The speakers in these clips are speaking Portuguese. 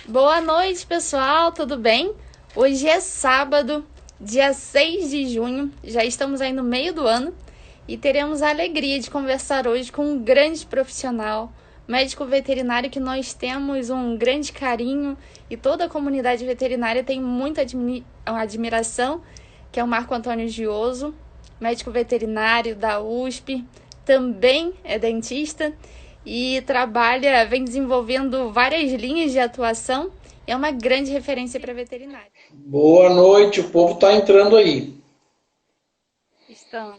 Boa noite, pessoal, tudo bem? Hoje é sábado, dia 6 de junho, já estamos aí no meio do ano e teremos a alegria de conversar hoje com um grande profissional, médico veterinário que nós temos um grande carinho e toda a comunidade veterinária tem muita admiração, que é o Marco Antônio Gioso, médico veterinário da USP, também é dentista e vem desenvolvendo várias linhas de atuação e é uma grande referência para veterinário. Boa noite, o povo está entrando aí. Então,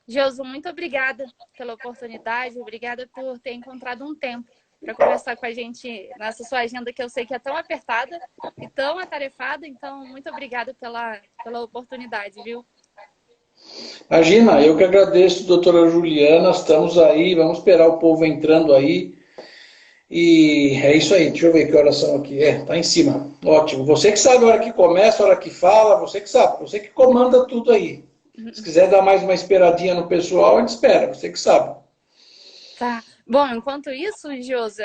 Josu, muito obrigada pela oportunidade, obrigada por ter encontrado um tempo para conversar com a gente nessa sua agenda que eu sei que é tão apertada e tão atarefada, então muito obrigada pela oportunidade, viu? Imagina, eu que agradeço, doutora Juliana, estamos aí, vamos esperar o povo entrando aí. E é isso aí, deixa eu ver que horas são aqui. Tá em cima. Ótimo. Você que sabe a hora que começa, a hora que fala, você que sabe, você que comanda tudo aí. Se quiser dar mais uma esperadinha no pessoal, a gente espera, você que sabe. Tá. Bom, enquanto isso, Josi,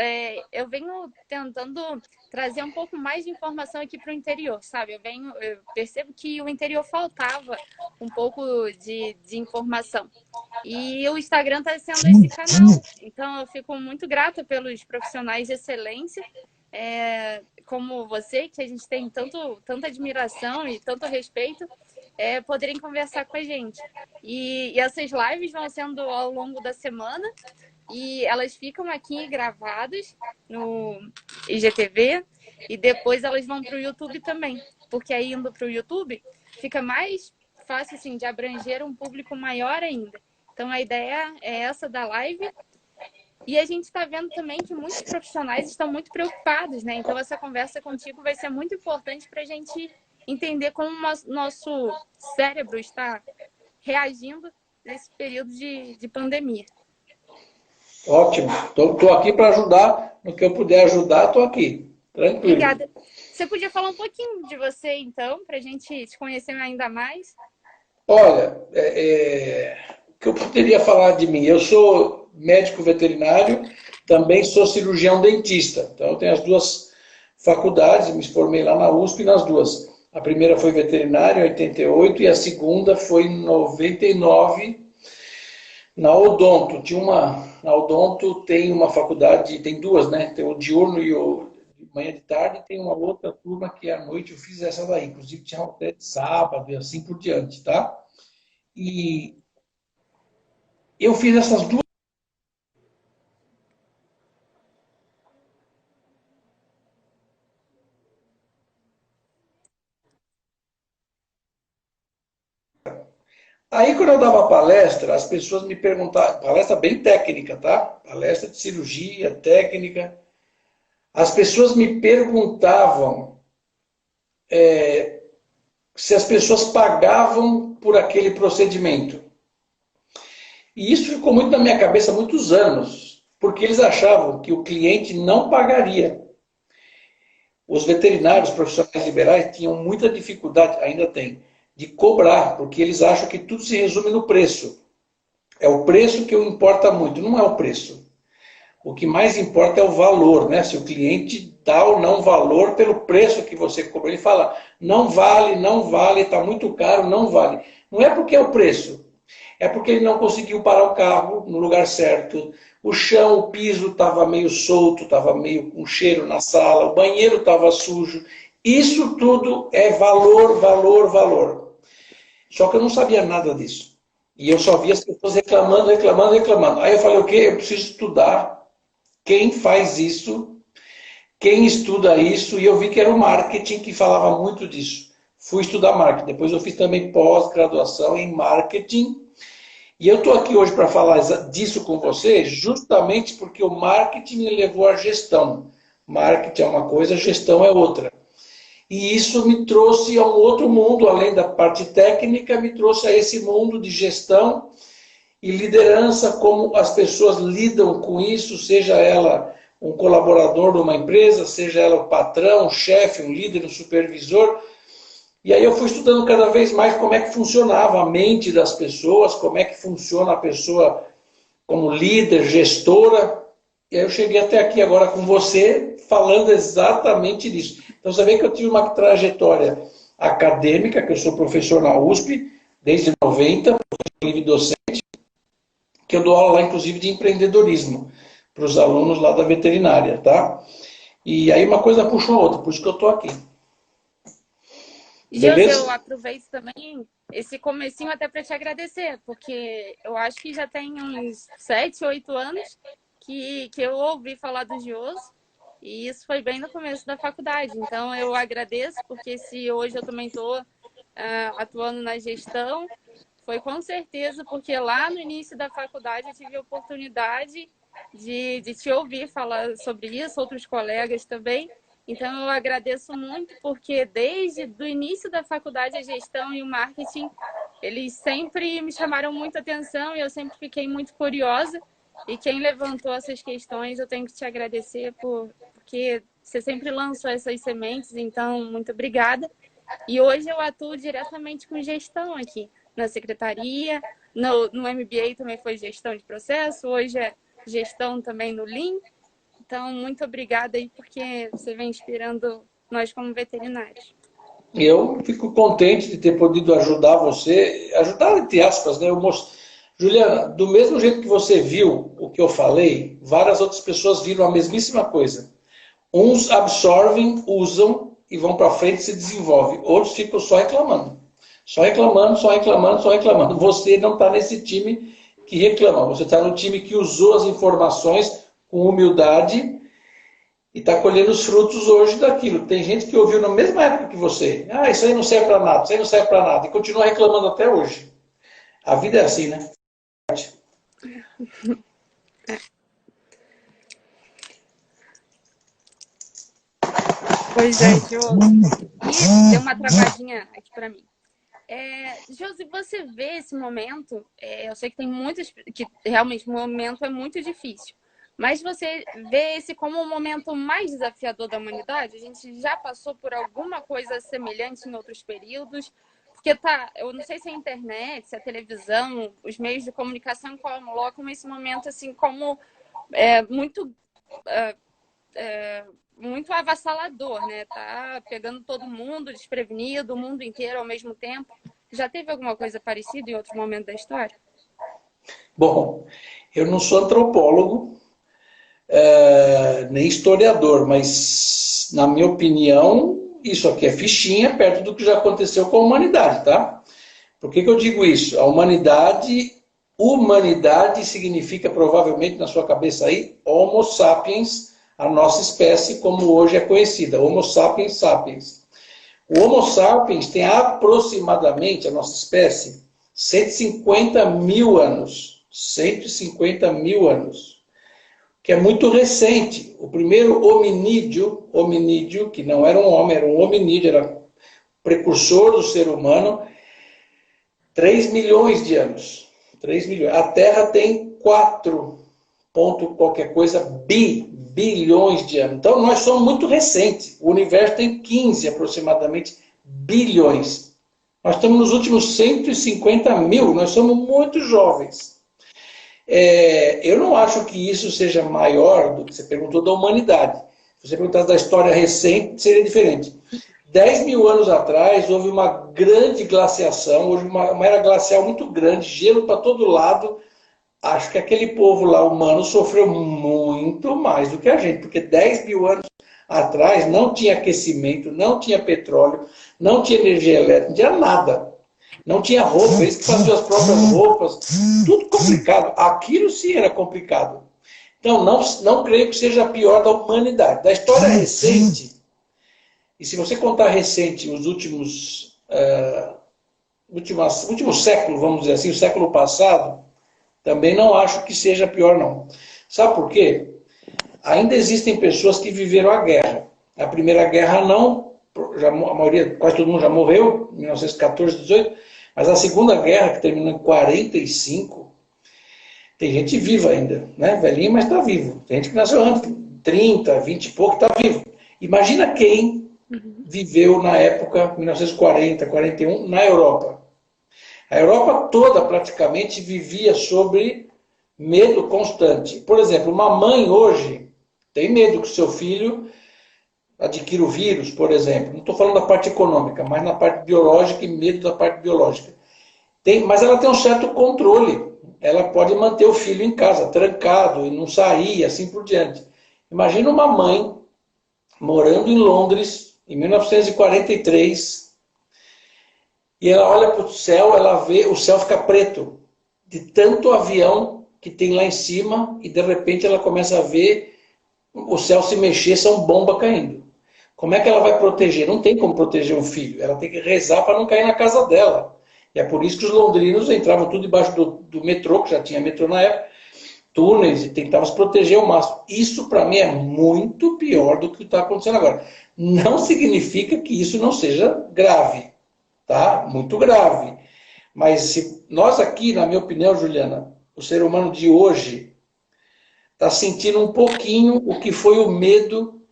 eu venho tentando trazer um pouco mais de informação aqui para o interior, sabe? Eu percebo que o interior faltava um pouco de informação. E o Instagram está sendo esse canal. Então, eu fico muito grata pelos profissionais de excelência, como você, que a gente tem tanta admiração e tanto respeito, poderem conversar com a gente. E essas lives vão sendo ao longo da semana e elas ficam aqui gravadas no IGTV e depois elas vão para o YouTube também, porque aí indo para o YouTube fica mais fácil assim, de abranger um público maior ainda. Então a ideia é essa da live e a gente está vendo também que muitos profissionais estão muito preocupados, né? Então essa conversa contigo vai ser muito importante para a gente entender como o nosso cérebro está reagindo nesse período de pandemia. Ótimo. Estou aqui para ajudar. No que eu puder ajudar, estou aqui. Tranquilo. Obrigada. Você podia falar um pouquinho de você, então, para a gente te conhecer ainda mais? Olha, o que eu poderia falar de mim? Eu sou médico veterinário, também sou cirurgião dentista. Então, eu tenho as duas faculdades, me formei lá na USP nas duas. A primeira foi veterinária em 88 e a segunda foi em 99 na Odonto. Na Odonto tem uma faculdade, tem duas, né? Tem o diurno e o de manhã de tarde, e tem uma outra turma que à noite eu fiz essa daí. Inclusive tinha até de sábado e assim por diante, tá? E eu fiz essas duas. Aí, quando eu dava palestra, as pessoas me perguntavam, palestra bem técnica, tá? Palestra de cirurgia, técnica. As pessoas me perguntavam se as pessoas pagavam por aquele procedimento. E isso ficou muito na minha cabeça há muitos anos, porque eles achavam que o cliente não pagaria. Os veterinários profissionais liberais tinham muita dificuldade, ainda tem, de cobrar, porque eles acham que tudo se resume no preço. É o preço que importa muito, não é o preço. O que mais importa é o valor, né? Se o cliente dá ou não valor pelo preço que você cobra. Ele fala, não vale, está muito caro, não vale. Não é porque é o preço, é porque ele não conseguiu parar o carro no lugar certo. O chão, o piso estava meio solto, estava meio com cheiro na sala, o banheiro estava sujo. Isso tudo é valor, valor, valor. Só que eu não sabia nada disso. E eu só via as pessoas reclamando, reclamando, reclamando. Aí eu falei, o quê? Eu preciso estudar quem faz isso, quem estuda isso, e eu vi que era o marketing que falava muito disso. Fui estudar marketing. Depois eu fiz também pós-graduação em marketing. E eu estou aqui hoje para falar disso com você, justamente porque o marketing me levou à gestão. Marketing é uma coisa, gestão é outra. E isso me trouxe a um outro mundo, além da parte técnica, me trouxe a esse mundo de gestão e liderança, como as pessoas lidam com isso, seja ela um colaborador de uma empresa, seja ela o patrão, um chefe, um líder, um supervisor. E aí eu fui estudando cada vez mais como é que funcionava a mente das pessoas, como é que funciona a pessoa como líder, gestora. E aí eu cheguei até aqui agora com você, falando exatamente disso. Então você vê que eu tive uma trajetória acadêmica, que eu sou professor na USP, desde 90, livre docente, que eu dou aula lá, inclusive, de empreendedorismo, para os alunos lá da veterinária, tá? E aí uma coisa puxou a outra, por isso que eu estou aqui. José, eu aproveito também esse comecinho até para te agradecer, porque eu acho que já tem uns 7, 8 anos que eu ouvi falar do Gioso, e isso foi bem no começo da faculdade. Então eu agradeço, porque se hoje eu também estou atuando na gestão, foi com certeza porque lá no início da faculdade eu tive a oportunidade de te ouvir falar sobre isso, outros colegas também. Então, eu agradeço muito, porque desde o início da faculdade, a gestão e o marketing, eles sempre me chamaram muita atenção e eu sempre fiquei muito curiosa. E quem levantou essas questões, eu tenho que te agradecer, porque você sempre lançou essas sementes, então, muito obrigada. E hoje eu atuo diretamente com gestão aqui, na secretaria, no MBA também foi gestão de processo, hoje é gestão também no Lean. Então, muito obrigada aí, porque você vem inspirando nós como veterinários. Eu fico contente de ter podido ajudar você, ajudar entre aspas, né? Juliana, do mesmo jeito que você viu o que eu falei, várias outras pessoas viram a mesmíssima coisa. Uns absorvem, usam e vão para frente e se desenvolvem. Outros ficam só reclamando. Só reclamando, só reclamando, só reclamando. Você não está nesse time que reclama. Você está no time que usou as informações com humildade e está colhendo os frutos hoje daquilo. Tem gente que ouviu na mesma época que você. Ah, isso aí não serve para nada, isso aí não serve para nada. E continua reclamando até hoje. A vida é assim, né? Pois é, Josi. E deu uma travadinha aqui para mim. Josi, você vê esse momento, eu sei que tem muitos, que realmente o momento é muito difícil, mas você vê esse como o momento mais desafiador da humanidade? A gente já passou por alguma coisa semelhante em outros períodos? Porque eu não sei se a internet, se a televisão, os meios de comunicação colocam esse momento assim como muito muito avassalador, né? Tá pegando todo mundo desprevenido, o mundo inteiro ao mesmo tempo. Já teve alguma coisa parecida em outro momento da história? Bom, eu não sou antropólogo, nem historiador, mas, na minha opinião, isso aqui é fichinha perto do que já aconteceu com a humanidade, tá? Por que eu digo isso? A humanidade significa, provavelmente, na sua cabeça aí, Homo sapiens, a nossa espécie, como hoje é conhecida, Homo sapiens sapiens. O Homo sapiens tem aproximadamente, a nossa espécie, 150 mil anos. 150 mil anos. Que é muito recente. O primeiro hominídeo, que não era um homem, era um hominídeo, era precursor do ser humano, 3 milhões de anos. 3 milhões. A Terra tem 4 ponto qualquer coisa bilhões de anos. Então nós somos muito recentes. O universo tem 15 aproximadamente bilhões. Nós estamos nos últimos 150 mil, nós somos muito jovens. Eu não acho que isso seja maior do que você perguntou da humanidade. Se você perguntasse da história recente, seria diferente. 10 mil anos atrás, houve uma grande glaciação, houve uma era glacial muito grande, gelo para todo lado. Acho que aquele povo lá, humano, sofreu muito mais do que a gente, porque 10 mil anos atrás não tinha aquecimento, não tinha petróleo, não tinha energia elétrica, não tinha nada. Não tinha roupa, eles que faziam as próprias roupas, tudo complicado. Aquilo sim era complicado. Então, não creio que seja a pior da humanidade. Da história recente, e se você contar recente, os últimos século, vamos dizer assim, o século passado, também não acho que seja pior, não. Sabe por quê? Ainda existem pessoas que viveram a guerra. A Primeira Guerra não, a maioria, quase todo mundo já morreu, em 1914, 18, mas a Segunda Guerra, que terminou em 45, tem gente viva ainda, né? Velhinho, mas está vivo. Tem gente que nasceu antes, 30, 20 e pouco, está vivo. Imagina quem viveu na época, 1940, 41, na Europa. A Europa toda praticamente vivia sobre Medo constante. Por exemplo, uma mãe hoje tem medo que o seu filho adquira o vírus, por exemplo. Não estou falando da parte econômica, mas na parte biológica e medo da parte biológica. Mas ela tem um certo controle. Ela pode manter o filho em casa, trancado, e não sair, e assim por diante. Imagina uma mãe morando em Londres, em 1943, e ela olha para o céu, ela vê, o céu fica preto, de tanto avião que tem lá em cima, e de repente ela começa a ver o céu se mexer, são bombas caindo. Como é que ela vai proteger? Não tem como proteger um filho, ela tem que rezar para não cair na casa dela. E é por isso que os londrinos entravam tudo debaixo do metrô, que já tinha metrô na época, túneis, e tentavam se proteger ao máximo. Isso, para mim, é muito pior do que está acontecendo agora. Não significa que isso não seja grave, tá? Muito grave. Mas se nós aqui, na minha opinião, Juliana, o ser humano de hoje está sentindo um pouquinho o que foi o medo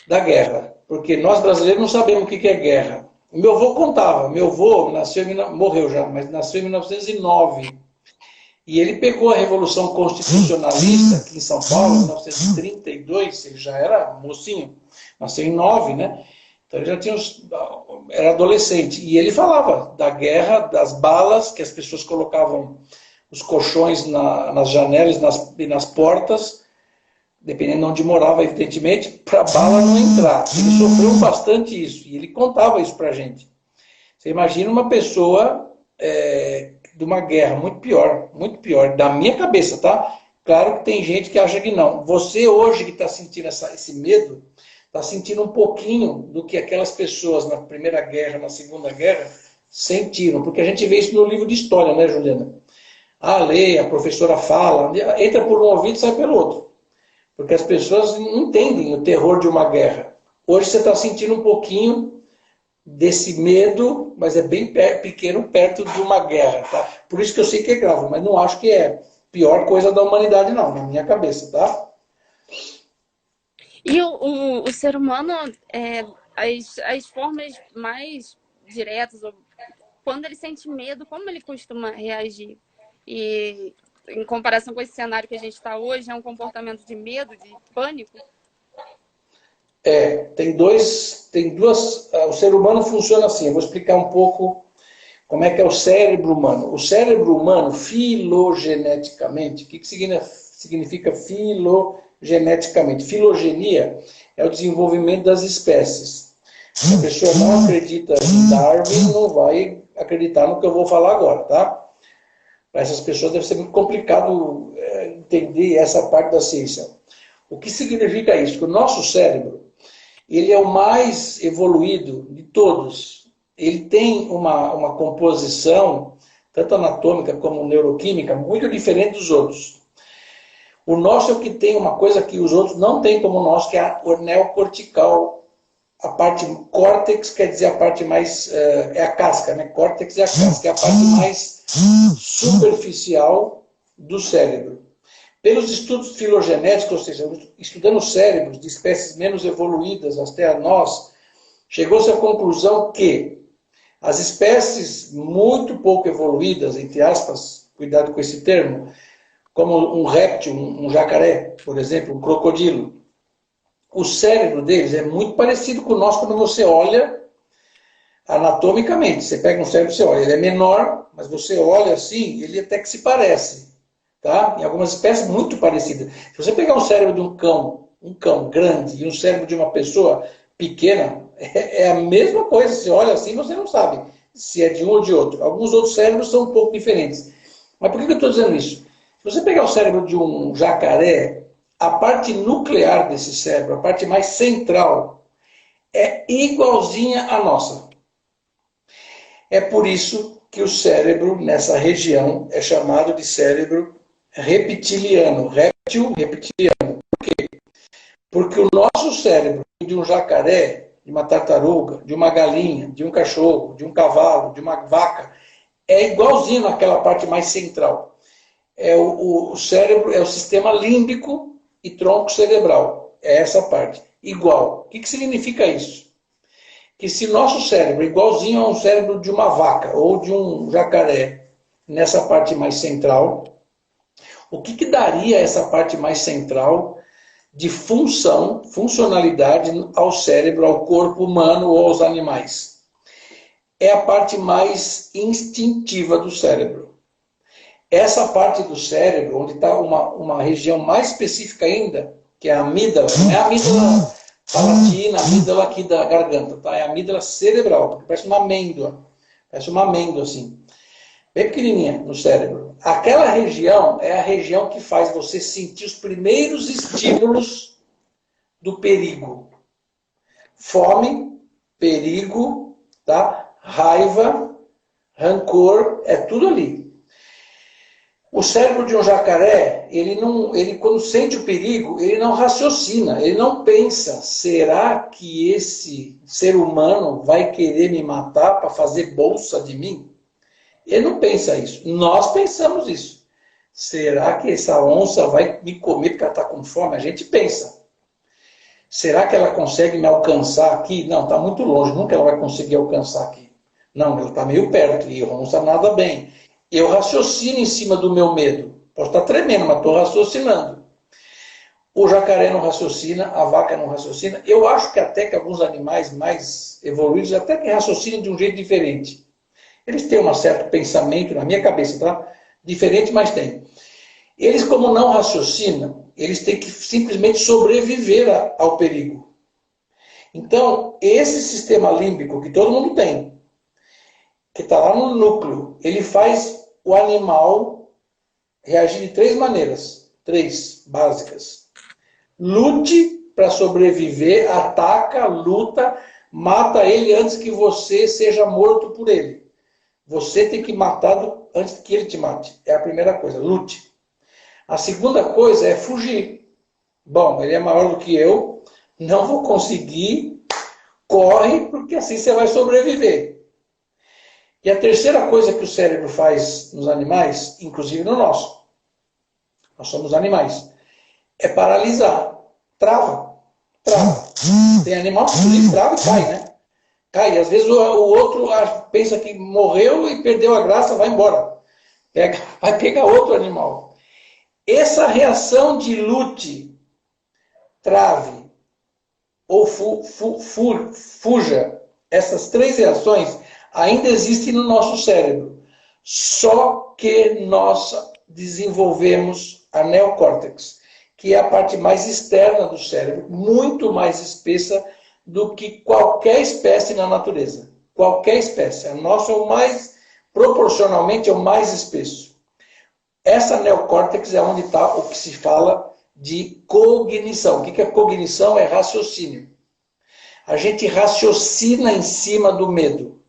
da guerra. Porque nós brasileiros não sabemos o que é guerra. O meu avô contava. Meu avô morreu já, mas nasceu em 1909. E ele pegou a Revolução Constitucionalista aqui em São Paulo, em 1932, ele já era mocinho, nasceu em 9, né? Então ele já tinha era adolescente. E ele falava da guerra, das balas, que as pessoas colocavam os colchões nas janelas e nas portas, dependendo de onde morava, evidentemente, para a bala não entrar. Ele sofreu bastante isso, e ele contava isso para a gente. Você imagina uma pessoa de uma guerra muito pior, da minha cabeça, tá? Claro que tem gente que acha que não. Você hoje que está sentindo esse medo, está sentindo um pouquinho do que aquelas pessoas na Primeira Guerra, na Segunda Guerra, sentiram. Porque a gente vê isso no livro de história, né, Juliana? Lê, a professora fala, entra por um ouvido e sai pelo outro. Porque as pessoas não entendem o terror de uma guerra. Hoje você está sentindo um pouquinho desse medo, mas é bem pequeno perto de uma guerra, tá? Por isso que eu sei que é grave, mas não acho que é a pior coisa da humanidade, não, na minha cabeça, tá? E o ser humano, as formas mais diretas, quando ele sente medo, como ele costuma reagir? E em comparação com esse cenário que a gente está hoje, é um comportamento de medo, de pânico? Tem duas. O ser humano funciona assim. Eu vou explicar um pouco como é que é o cérebro humano. O cérebro humano, filogeneticamente, o que significa filogeneticamente? Filogenia é o desenvolvimento das espécies. Se a pessoa não acredita em Darwin, não vai acreditar no que eu vou falar agora, tá? Para essas pessoas deve ser muito complicado entender essa parte da ciência. O que significa isso? Que o nosso cérebro, ele é o mais evoluído de todos. Ele tem uma composição, tanto anatômica como neuroquímica, muito diferente dos outros. O nosso é o que tem uma coisa que os outros não têm como o nosso, que é o neocortical. A parte córtex quer dizer a parte mais... é a casca, né? Córtex é a casca, é a parte mais superficial do cérebro. Pelos estudos filogenéticos, ou seja, estudando cérebros de espécies menos evoluídas até nós, chegou-se à conclusão que as espécies muito pouco evoluídas, entre aspas, cuidado com esse termo, como um réptil, um jacaré, por exemplo, um crocodilo, o cérebro deles é muito parecido com o nosso quando você olha anatomicamente. Você pega um cérebro e você olha, ele é menor, mas você olha assim, ele até que se parece. Tá? Em algumas espécies muito parecidas. Se você pegar um cérebro de um cão grande e um cérebro de uma pessoa pequena, é a mesma coisa. Você olha assim, você não sabe se é de um ou de outro. Alguns outros cérebros são um pouco diferentes. Mas por que eu estou dizendo isso? Se você pegar o cérebro de um jacaré, a parte nuclear desse cérebro, a parte mais central, é igualzinha à nossa. É por isso que o cérebro, nessa região, é chamado de cérebro reptiliano, reptiliano. Por quê? Porque o nosso cérebro, de um jacaré, de uma tartaruga, de uma galinha, de um cachorro, de um cavalo, de uma vaca, é igualzinho naquela parte mais central. O cérebro é o sistema límbico e tronco cerebral. É essa parte. Igual. O que significa isso? Que se nosso cérebro é igualzinho a um cérebro de uma vaca ou de um jacaré, nessa parte mais central, O que, que daria essa parte mais central de funcionalidade ao cérebro, ao corpo humano ou aos animais? É a parte mais instintiva do cérebro. Essa parte do cérebro, onde está uma região mais específica ainda, que é a amígdala, não é a amígdala palatina, a amígdala aqui da garganta, tá? É a amígdala cerebral, porque parece uma amêndoa assim, bem pequenininha no cérebro. Aquela região é a região que faz você sentir os primeiros estímulos do perigo. Fome, perigo, tá? Raiva, rancor, é tudo ali. O cérebro de um jacaré, ele quando sente o perigo, ele não raciocina, ele não pensa, será que esse ser humano vai querer me matar para fazer bolsa de mim? Ele não pensa isso. Nós pensamos isso. Será que essa onça vai me comer porque ela está com fome? A gente pensa. Será que ela consegue me alcançar aqui? Não, está muito longe, nunca ela vai conseguir alcançar aqui. Não, ela está meio perto e a onça nada bem. Eu raciocino em cima do meu medo. Posso estar tremendo, mas estou raciocinando. O jacaré não raciocina, a vaca não raciocina. Eu acho que até que alguns animais mais evoluídos até que raciocinam de um jeito diferente. Eles têm um certo pensamento, na minha cabeça, tá? Diferente, mas tem. Eles, como não raciocinam, eles têm que simplesmente sobreviver ao perigo. Então, esse sistema límbico que todo mundo tem, que está lá no núcleo, ele faz o animal reagir de 3 maneiras. 3 básicas. Lute para sobreviver, ataca, luta, mata ele antes que você seja morto por ele. Você tem que matá-lo antes que ele te mate. É a primeira coisa, lute. A segunda coisa é fugir. Bom, ele é maior do que eu, não vou conseguir, corre, porque assim você vai sobreviver. E a terceira coisa que o cérebro faz nos animais, inclusive no nosso, nós somos animais, é paralisar. Trava. Tem animal que trava e cai, né? Cai. Às vezes o outro pensa que morreu e perdeu a graça, vai embora. Vai pegar outro animal. Essa reação de lute, trave ou fuja, essas 3 reações ainda existem no nosso cérebro. Só que nós desenvolvemos a neocórtex, que é a parte mais externa do cérebro, muito mais espessa do que qualquer espécie na natureza. Qualquer espécie. A nossa é o mais, proporcionalmente, é o mais espesso. Essa neocórtex é onde está o que se fala de cognição. O que é cognição? É raciocínio. A gente raciocina em cima do medo.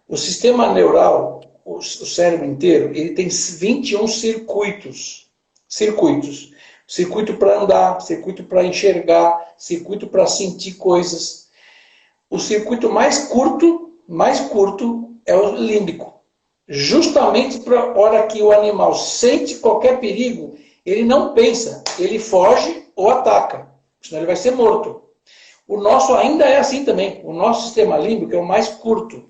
O sistema neural, o cérebro inteiro, ele tem 21 circuitos. Circuito para andar, circuito para enxergar, circuito para sentir coisas. O circuito mais curto é o límbico. Justamente para a hora que o animal sente qualquer perigo, ele não pensa, ele foge ou ataca, senão ele vai ser morto. O nosso ainda é assim também, o nosso sistema límbico é o mais curto.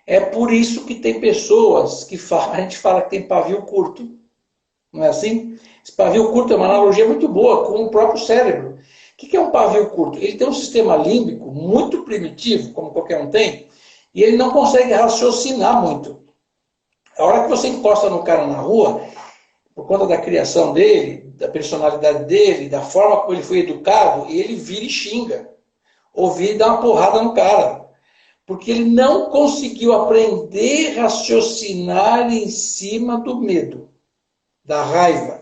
É por isso que tem pessoas que a gente fala que tem pavio curto, não é assim? Esse pavio curto é uma analogia muito boa com o próprio cérebro. O que é um pavio curto? Ele tem um sistema límbico muito primitivo, como qualquer um tem, e ele não consegue raciocinar muito. A hora que você encosta no cara na rua, por conta da criação dele, da personalidade dele, da forma como ele foi educado, ele vira e xinga. Ou vira e dá uma porrada no cara. Porque ele não conseguiu aprender a raciocinar em cima do medo, da raiva.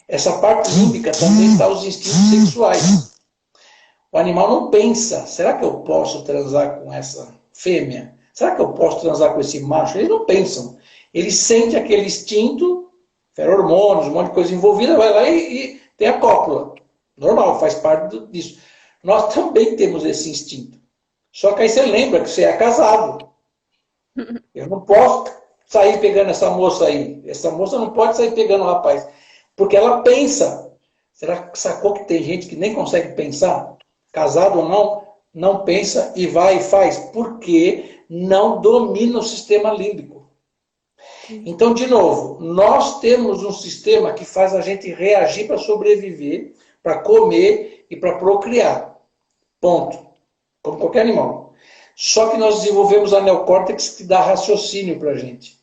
Essa parte límbica também está os instintos sexuais. O animal não pensa, será que eu posso transar com essa fêmea? Será que eu posso transar com esse macho? Eles não pensam. Eles sentem aquele instinto, feromônios, um monte de coisa envolvida, vai lá e tem a cópula. Normal, faz parte disso. Nós também temos esse instinto. Só que aí você lembra que você é casado. Eu não posso sair pegando essa moça aí. Essa moça não pode sair pegando o rapaz. Porque ela pensa. Será que sacou que tem gente que nem consegue pensar? Casado ou não, não pensa e vai e faz. Porque não domina o sistema límbico. Então, de novo, nós temos um sistema que faz a gente reagir para sobreviver, para comer e para procriar. Ponto. Como qualquer animal. Só que nós desenvolvemos a neocórtex que dá raciocínio para a gente.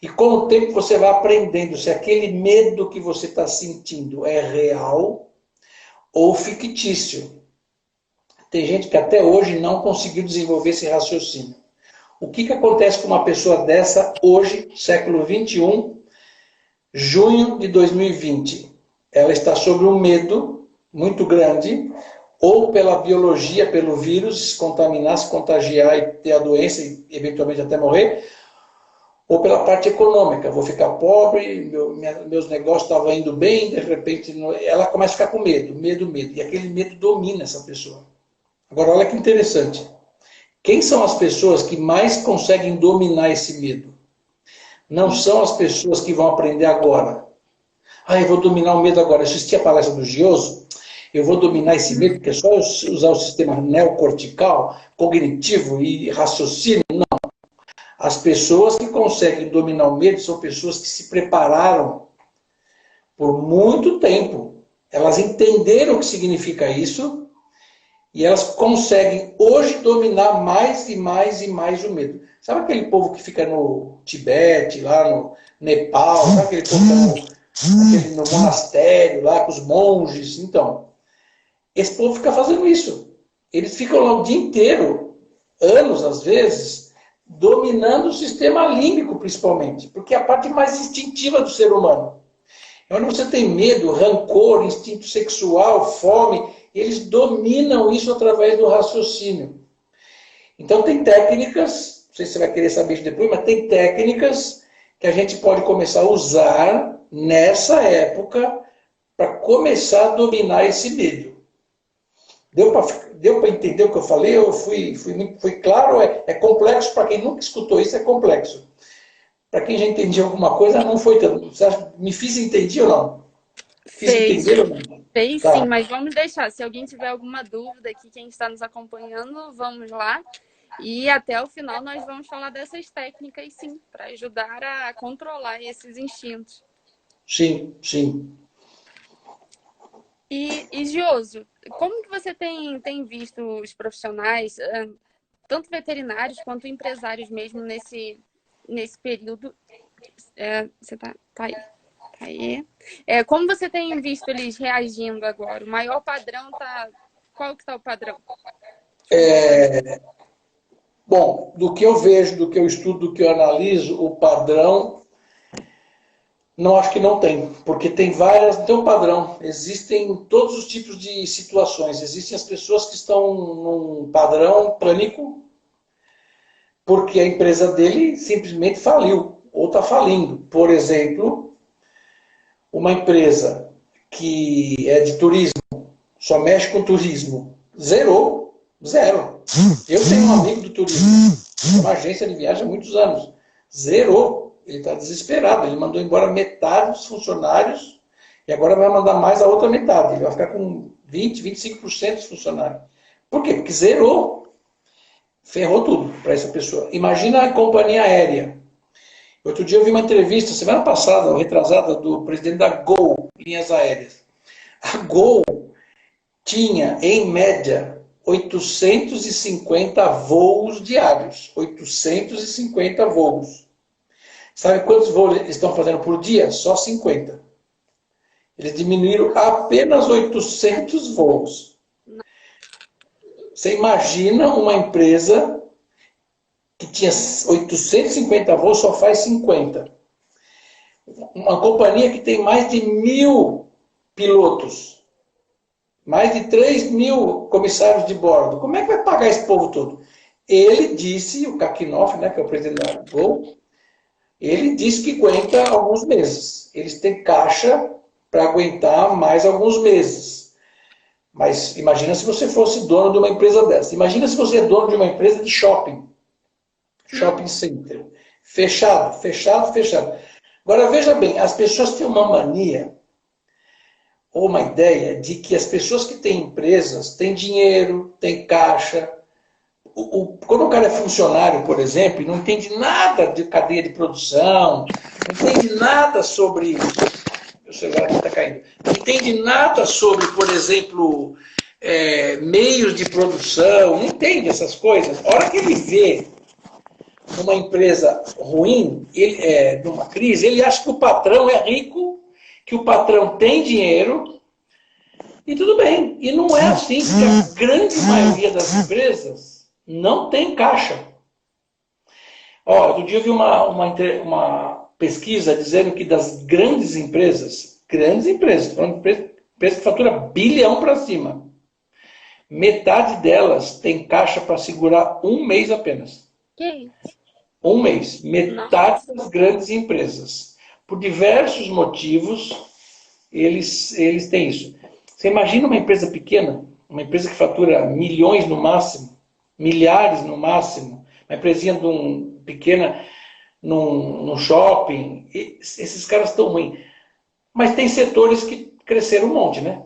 E com o tempo você vai aprendendo se aquele medo que você está sentindo é real ou fictício. Tem gente que até hoje não conseguiu desenvolver esse raciocínio. O que acontece com uma pessoa dessa hoje, século 21, junho de 2020? Ela está sob um medo muito grande, ou pela biologia, pelo vírus, se contaminar, se contagiar e ter a doença e eventualmente até morrer, ou pela parte econômica, vou ficar pobre, meus negócios estavam indo bem, de repente ela começa a ficar com medo, medo, e aquele medo domina essa pessoa. Agora olha que interessante, quem são as pessoas que mais conseguem dominar esse medo? Não são as pessoas que vão aprender agora. Eu vou dominar o medo agora, eu assisti a palestra do Gioso, eu vou dominar esse medo, porque é só eu usar o sistema neocortical, cognitivo e raciocínio. Não. As pessoas que conseguem dominar o medo são pessoas que se prepararam por muito tempo. Elas entenderam o que significa isso e elas conseguem hoje dominar mais e mais e mais o medo. Sabe aquele povo que fica no Tibete, lá no Nepal, sabe aquele povo que fica no monastério, lá com os monges? Então, esse povo fica fazendo isso. Eles ficam lá o dia inteiro, anos às vezes, dominando o sistema límbico, principalmente, porque é a parte mais instintiva do ser humano. É onde você tem medo, rancor, instinto sexual, fome, eles dominam isso através do raciocínio. Então tem técnicas, não sei se você vai querer saber isso depois, mas tem técnicas que a gente pode começar a usar nessa época para começar a dominar esse medo. Deu para entender o que eu falei? Eu fui claro? É complexo para quem nunca escutou isso, é complexo. Para quem já entendia alguma coisa, não foi tanto. Você acha, me fiz entender ou não? Fiz entender ou não? Fez sim, mas vamos deixar. Se alguém tiver alguma dúvida aqui, quem está nos acompanhando, vamos lá. E até o final nós vamos falar dessas técnicas, sim, para ajudar a controlar esses instintos. Sim, sim. E Gioso, como que você tem visto os profissionais, tanto veterinários quanto empresários mesmo nesse período? Você tá aí. Tá aí. Como você tem visto eles reagindo agora? O maior padrão tá... Qual que tá o padrão? Bom, do que eu vejo, do que eu estudo, do que eu analiso, o padrão... Não, acho que não tem, porque tem um padrão, existem todos os tipos de situações, existem as pessoas que estão num padrão pânico, porque a empresa dele simplesmente faliu, ou está falindo. Por exemplo, uma empresa que é de turismo, só mexe com turismo, zero. Eu tenho um amigo do turismo, uma agência de viagem há muitos anos, zerou. Ele está desesperado, ele mandou embora metade dos funcionários e agora vai mandar mais a outra metade. Ele vai ficar com 20, 25% dos funcionários. Por quê? Porque zerou. Ferrou tudo para essa pessoa. Imagina a companhia aérea. Outro dia eu vi uma entrevista, semana passada, ou retrasada, do presidente da Gol, Linhas Aéreas. A Gol tinha, em média, 850 voos diários. 850 voos. Sabe quantos voos eles estão fazendo por dia? Só 50. Eles diminuíram apenas 800 voos. Você imagina uma empresa que tinha 850 voos, só faz 50. Uma companhia que tem mais de 1.000 pilotos, mais de 3.000 comissários de bordo. Como é que vai pagar esse povo todo? Ele disse, o Kakinoff, né, que é o presidente da Gol, ele disse que aguenta alguns meses. Eles têm caixa para aguentar mais alguns meses. Mas imagina se você fosse dono de uma empresa dessa. Imagina se você é dono de uma empresa de shopping. Shopping center. Fechado. Agora veja bem, as pessoas têm uma mania ou uma ideia de que as pessoas que têm empresas têm dinheiro, têm caixa, quando o cara é funcionário, por exemplo, e não entende nada de cadeia de produção, não entende nada sobre... O celular aqui está caindo. Não entende nada sobre, por exemplo, meios de produção, não entende essas coisas. A hora que ele vê numa empresa ruim, numa crise, ele acha que o patrão é rico, que o patrão tem dinheiro, e tudo bem. E não é assim, porque a grande maioria das empresas não tem caixa. Ó, outro dia eu vi uma pesquisa dizendo que das grandes empresas, falando de empresa que fatura bilhão para cima, metade delas tem caixa para segurar um mês apenas. Que isso? Um mês. Metade das grandes empresas. Por diversos motivos, eles têm isso. Você imagina uma empresa pequena, uma empresa que fatura milhões no máximo, milhares no máximo, uma empresinha pequena num shopping, esses caras estão ruins. Mas tem setores que cresceram um monte, né?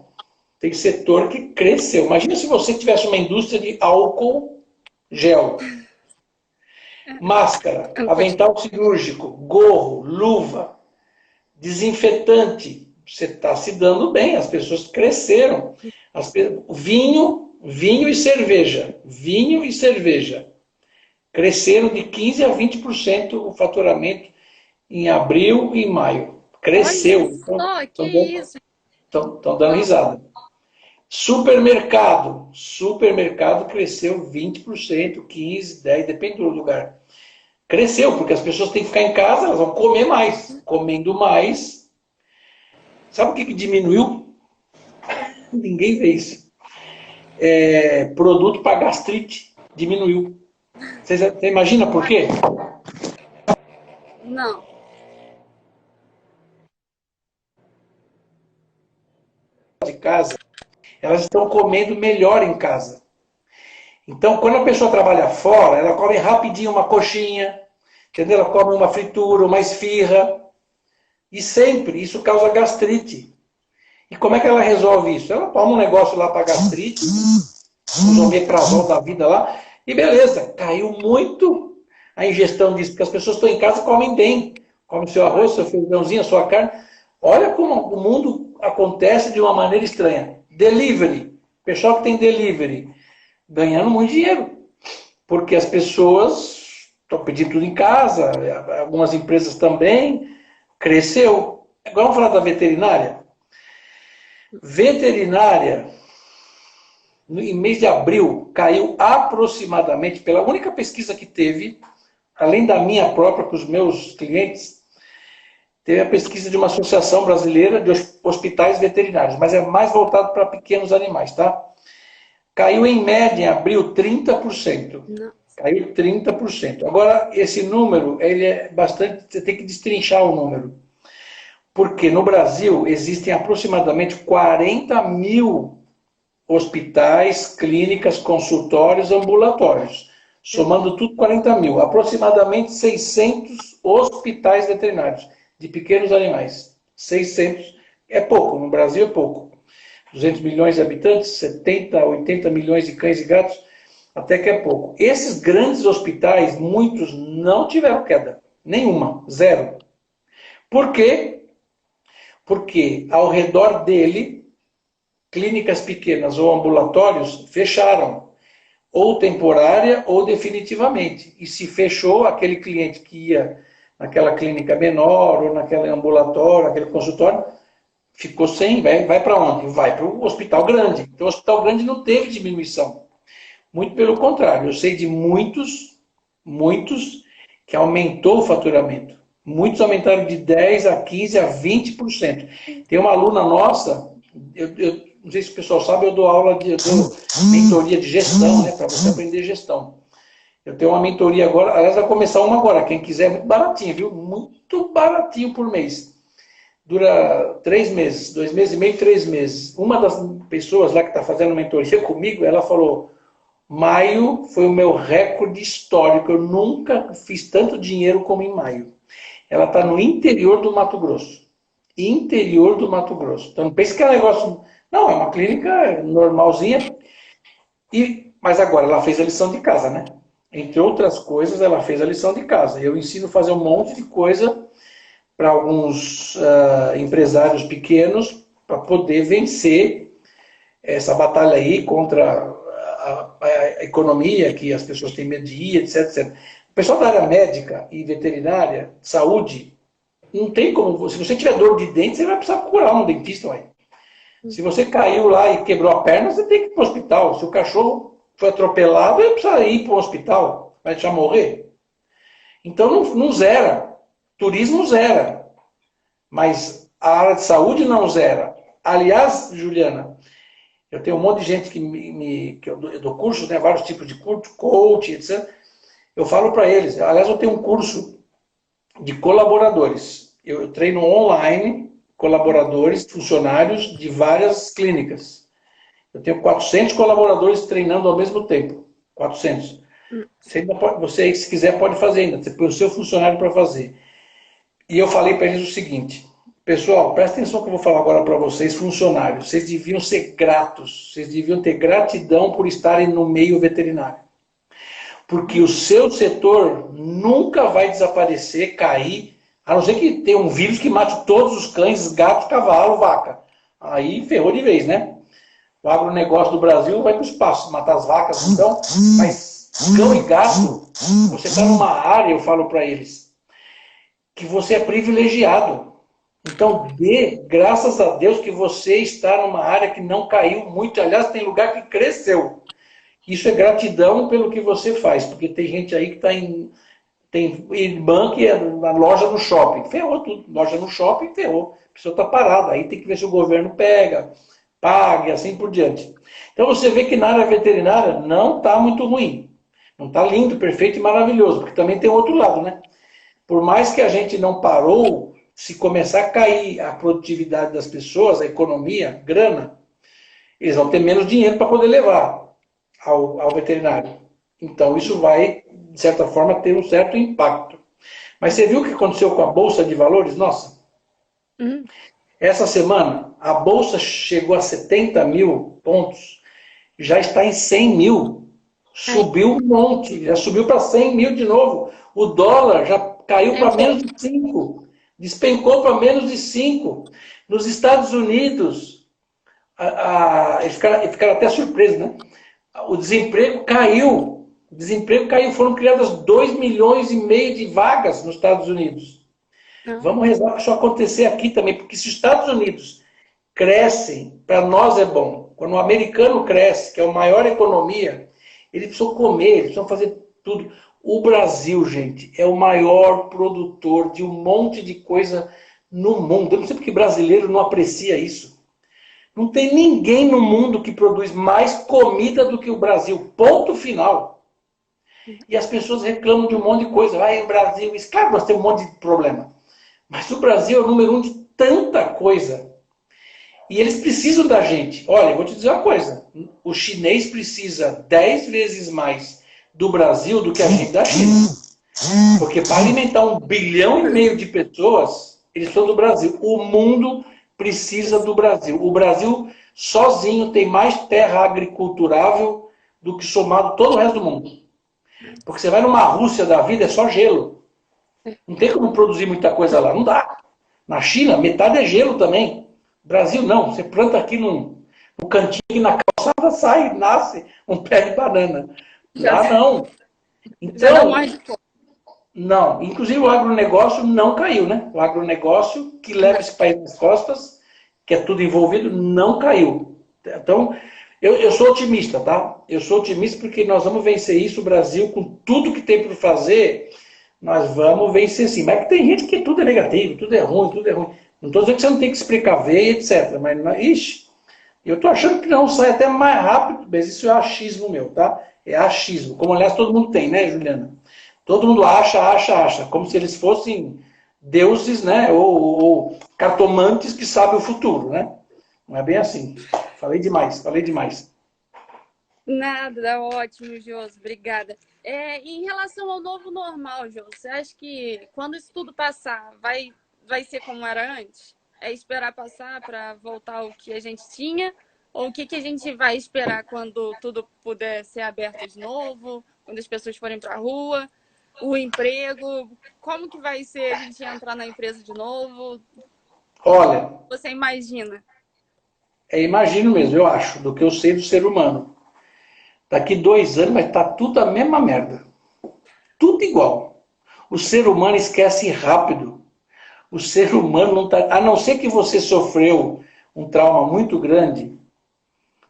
Tem setor que cresceu. Imagina se você tivesse uma indústria de álcool gel, máscara, avental cirúrgico, gorro, luva, desinfetante. Você está se dando bem, as pessoas cresceram. Vinho e cerveja. Vinho e cerveja. Cresceram de 15% a 20% o faturamento em abril e maio. Cresceu. Estão dando risada. Supermercado cresceu 20%, 15%, 10%, depende do lugar. Cresceu, porque as pessoas têm que ficar em casa, elas vão comer mais. Comendo mais. Sabe o que diminuiu? Ninguém vê isso. Produto para gastrite diminuiu. Você imagina por quê? Não. De casa, elas estão comendo melhor em casa. Então, quando a pessoa trabalha fora, ela come rapidinho uma coxinha, entendeu? Ela come uma fritura, uma esfirra. E sempre isso causa gastrite. E como é que ela resolve isso? Ela toma um negócio lá para gastrite, um omeprazol da vida lá, e beleza, caiu muito a ingestão disso, porque as pessoas estão em casa e comem bem. Comem seu arroz, seu feijãozinho, sua carne. Olha como o mundo acontece de uma maneira estranha. Delivery. Pessoal que tem delivery, ganhando muito dinheiro. Porque as pessoas estão pedindo tudo em casa, algumas empresas também. Cresceu. Agora vamos falar da veterinária. Veterinária, em mês de abril, caiu aproximadamente, pela única pesquisa que teve, além da minha própria, com os meus clientes, teve a pesquisa de uma associação brasileira de hospitais veterinários, mas é mais voltado para pequenos animais, tá? Caiu em média, em abril, 30%. Não. Caiu 30%. Agora, esse número, ele é bastante, você tem que destrinchar o número. Porque no Brasil existem aproximadamente 40 mil hospitais, clínicas, consultórios, ambulatórios. Somando tudo, 40 mil. Aproximadamente 600 hospitais veterinários de pequenos animais. 600 é pouco, no Brasil é pouco. 200 milhões de habitantes, 70, 80 milhões de cães e gatos, até que é pouco. Esses grandes hospitais, muitos não tiveram queda. Nenhuma, zero. Por quê? Porque ao redor dele, clínicas pequenas ou ambulatórios fecharam, ou temporária ou definitivamente. E se fechou, aquele cliente que ia naquela clínica menor, ou naquele ambulatório, naquele consultório, ficou sem, vai para onde? Vai para o hospital grande. Então o hospital grande não teve diminuição. Muito pelo contrário, eu sei de muitos que aumentou o faturamento. Muitos aumentaram de 10% a 15% a 20%. Tem uma aluna nossa, eu não sei se o pessoal sabe, eu dou mentoria de gestão, né, para você aprender gestão. Eu tenho uma mentoria agora, aliás, vai começar uma agora, quem quiser, muito baratinho, viu? Muito baratinho por mês. Dura 3 meses, 2 meses e meio, 3 meses. Uma das pessoas lá que está fazendo mentoria comigo, ela falou, maio foi o meu recorde histórico, eu nunca fiz tanto dinheiro como em maio. Ela está no interior do Mato Grosso. Interior do Mato Grosso. Então não pense que é um negócio... Não, é uma clínica normalzinha. Mas agora ela fez a lição de casa, né? Entre outras coisas, ela fez a lição de casa. Eu ensino a fazer um monte de coisa para alguns empresários pequenos para poder vencer essa batalha aí contra a economia, que as pessoas têm medo de ir, etc, etc. O pessoal da área médica e veterinária, saúde, não tem como. Se você tiver dor de dente, você vai precisar procurar um dentista, ué. Se você caiu lá e quebrou a perna, você tem que ir para o hospital. Se o cachorro foi atropelado, ele precisa ir para o hospital. Vai deixar morrer? Então não zera. Turismo zera. Mas a área de saúde não zera. Aliás, Juliana, eu tenho um monte de gente que eu dou cursos, né, vários tipos de curso, coach, etc. Eu falo para eles. Aliás, eu tenho um curso de colaboradores. Eu treino online colaboradores, funcionários de várias clínicas. Eu tenho 400 colaboradores treinando ao mesmo tempo. 400. Você, se quiser, pode fazer ainda. Você põe o seu funcionário para fazer. E eu falei para eles o seguinte: pessoal, presta atenção que eu vou falar agora para vocês, funcionários. Vocês deviam ser gratos. Vocês deviam ter gratidão por estarem no meio veterinário. Porque o seu setor nunca vai desaparecer, cair, a não ser que tenha um vírus que mate todos os cães, gatos, cavalo, vaca. Aí ferrou de vez, né? O agronegócio do Brasil vai para o espaço, matar as vacas, então. Mas cão e gato, você está numa área, eu falo para eles, que você é privilegiado. Então, dê graças a Deus que você está numa área que não caiu muito. Aliás, tem lugar que cresceu. Isso é gratidão pelo que você faz, porque tem gente aí que está em. Tem irmã que é na loja no shopping. Ferrou tudo. Loja no shopping, ferrou. A pessoa está parada. Aí tem que ver se o governo pega, paga e assim por diante. Então você vê que na área veterinária não está muito ruim. Não está lindo, perfeito e maravilhoso, porque também tem outro lado, né? Por mais que a gente não parou, se começar a cair a produtividade das pessoas, a economia, grana, eles vão ter menos dinheiro para poder levar ao veterinário. Então isso vai, de certa forma, ter um certo impacto. Mas você viu o que aconteceu com a Bolsa de Valores? Nossa, essa semana a Bolsa chegou a 70 mil pontos, já está em 100 mil. Subiu um monte, já subiu para 100 mil de novo. O dólar já caiu para menos de 5, despencou para menos de 5. Nos Estados Unidos, eles ficaram até surpresos, né? O desemprego caiu. O desemprego caiu. Foram criadas 2,5 milhões de vagas nos Estados Unidos. Vamos rezar para isso acontecer aqui também, porque se os Estados Unidos crescem, para nós é bom. Quando o americano cresce, que é a maior economia, eles precisam comer, eles precisam fazer tudo. O Brasil, gente, é o maior produtor de um monte de coisa no mundo. Eu não sei porque brasileiro não aprecia isso. Não tem ninguém no mundo que produz mais comida do que o Brasil. Ponto final. E as pessoas reclamam de um monte de coisa. Vai, o Brasil... Claro, nós temos um monte de problema. Mas o Brasil é o número 1 de tanta coisa. E eles precisam da gente. Olha, eu vou te dizer uma coisa. O chinês precisa 10 vezes mais do Brasil do que a gente da China. Porque para alimentar 1,5 bilhão de pessoas, eles são do Brasil. O mundo precisa do Brasil. O Brasil sozinho tem mais terra agriculturável do que somado todo o resto do mundo. Porque você vai numa Rússia da vida, é só gelo. Não tem como produzir muita coisa lá. Não dá. Na China, metade é gelo também. Brasil não. Você planta aqui no cantinho, aqui na calçada, sai, nasce um pé de banana. Lá não. Então, não. Inclusive o agronegócio não caiu, né? O agronegócio que leva esse país nas costas, que é tudo envolvido, não caiu. Então, eu sou otimista, tá? Eu sou otimista porque nós vamos vencer isso, o Brasil, com tudo que tem para fazer, nós vamos vencer sim. Mas tem gente que tudo é negativo, tudo é ruim, tudo é ruim. Não estou dizendo que você não tem que se precaver, etc. Mas, ixi, eu estou achando que não, sai até mais rápido, mas isso é achismo meu, tá? É achismo. Como, aliás, todo mundo tem, né, Juliana? Todo mundo acha. Como se eles fossem deuses, né? Ou cartomantes que sabem o futuro, né? Não é bem assim. Falei demais. Nada, ótimo, Josi, obrigada. Em relação ao novo normal, Josi, você acha que quando isso tudo passar, vai ser como era antes? É esperar passar para voltar ao que a gente tinha? Ou o que a gente vai esperar quando tudo puder ser aberto de novo, quando as pessoas forem para a rua, o emprego, como que vai ser a gente entrar na empresa de novo? Olha, Você imagina? imagino mesmo, eu acho, do que eu sei do ser humano. Daqui 2 anos vai estar tudo a mesma merda. Tudo igual. O ser humano esquece rápido. O ser humano não está... A não ser que você sofreu um trauma muito grande,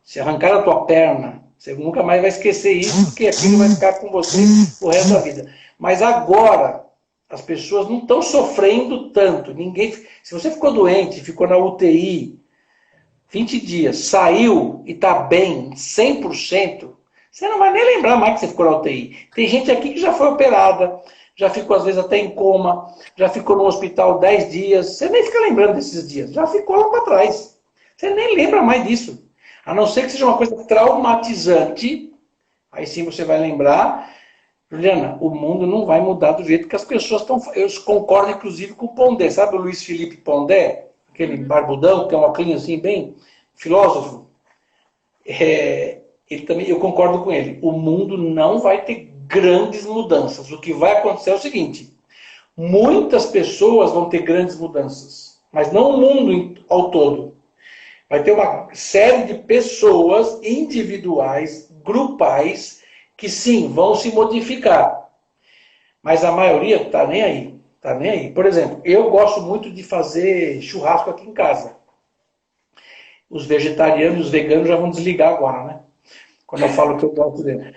se arrancar a tua perna, você nunca mais vai esquecer isso, porque aquilo vai ficar com você o resto da vida. Mas agora, as pessoas não estão sofrendo tanto. Ninguém... Se você ficou doente, ficou na UTI 20 dias, saiu e está bem, 100%, você não vai nem lembrar mais que você ficou na UTI. Tem gente aqui que já foi operada, já ficou às vezes até em coma, já ficou no hospital 10 dias, você nem fica lembrando desses dias, já ficou lá para trás. Você nem lembra mais disso. A não ser que seja uma coisa traumatizante, aí sim você vai lembrar. Juliana, o mundo não vai mudar do jeito que as pessoas estão... Eu concordo inclusive com o Pondé, sabe o Luiz Felipe Pondé? Aquele barbudão, que tem um óculos assim, bem filósofo. Ele também, eu concordo com ele. O mundo não vai ter grandes mudanças. O que vai acontecer é o seguinte: muitas pessoas vão ter grandes mudanças, mas não o mundo ao todo. Vai ter uma série de pessoas individuais, grupais, que sim, vão se modificar. Mas a maioria está nem aí. Tá nem aí. Por exemplo, eu gosto muito de fazer churrasco aqui em casa. Os vegetarianos e os veganos já vão desligar agora, né? Quando eu falo que eu gosto dele.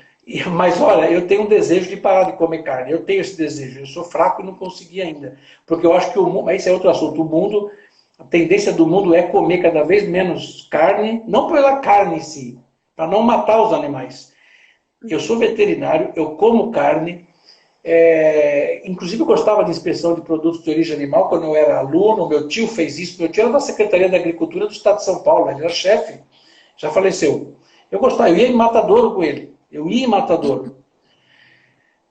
Mas olha, eu tenho um desejo de parar de comer carne. Eu tenho esse desejo. Eu sou fraco e não consegui ainda. Porque eu acho que o mundo... Mas esse é outro assunto. O mundo... A tendência do mundo é comer cada vez menos carne. Não pela carne em si. Para não matar os animais. Eu sou veterinário. Eu como carne. Inclusive eu gostava de inspeção de produtos de origem animal quando eu era aluno. Meu tio fez isso. Meu tio era da Secretaria da Agricultura do Estado de São Paulo. Ele era chefe. Já faleceu. Eu gostava, eu ia em matadouro com ele. Eu ia em matadouro.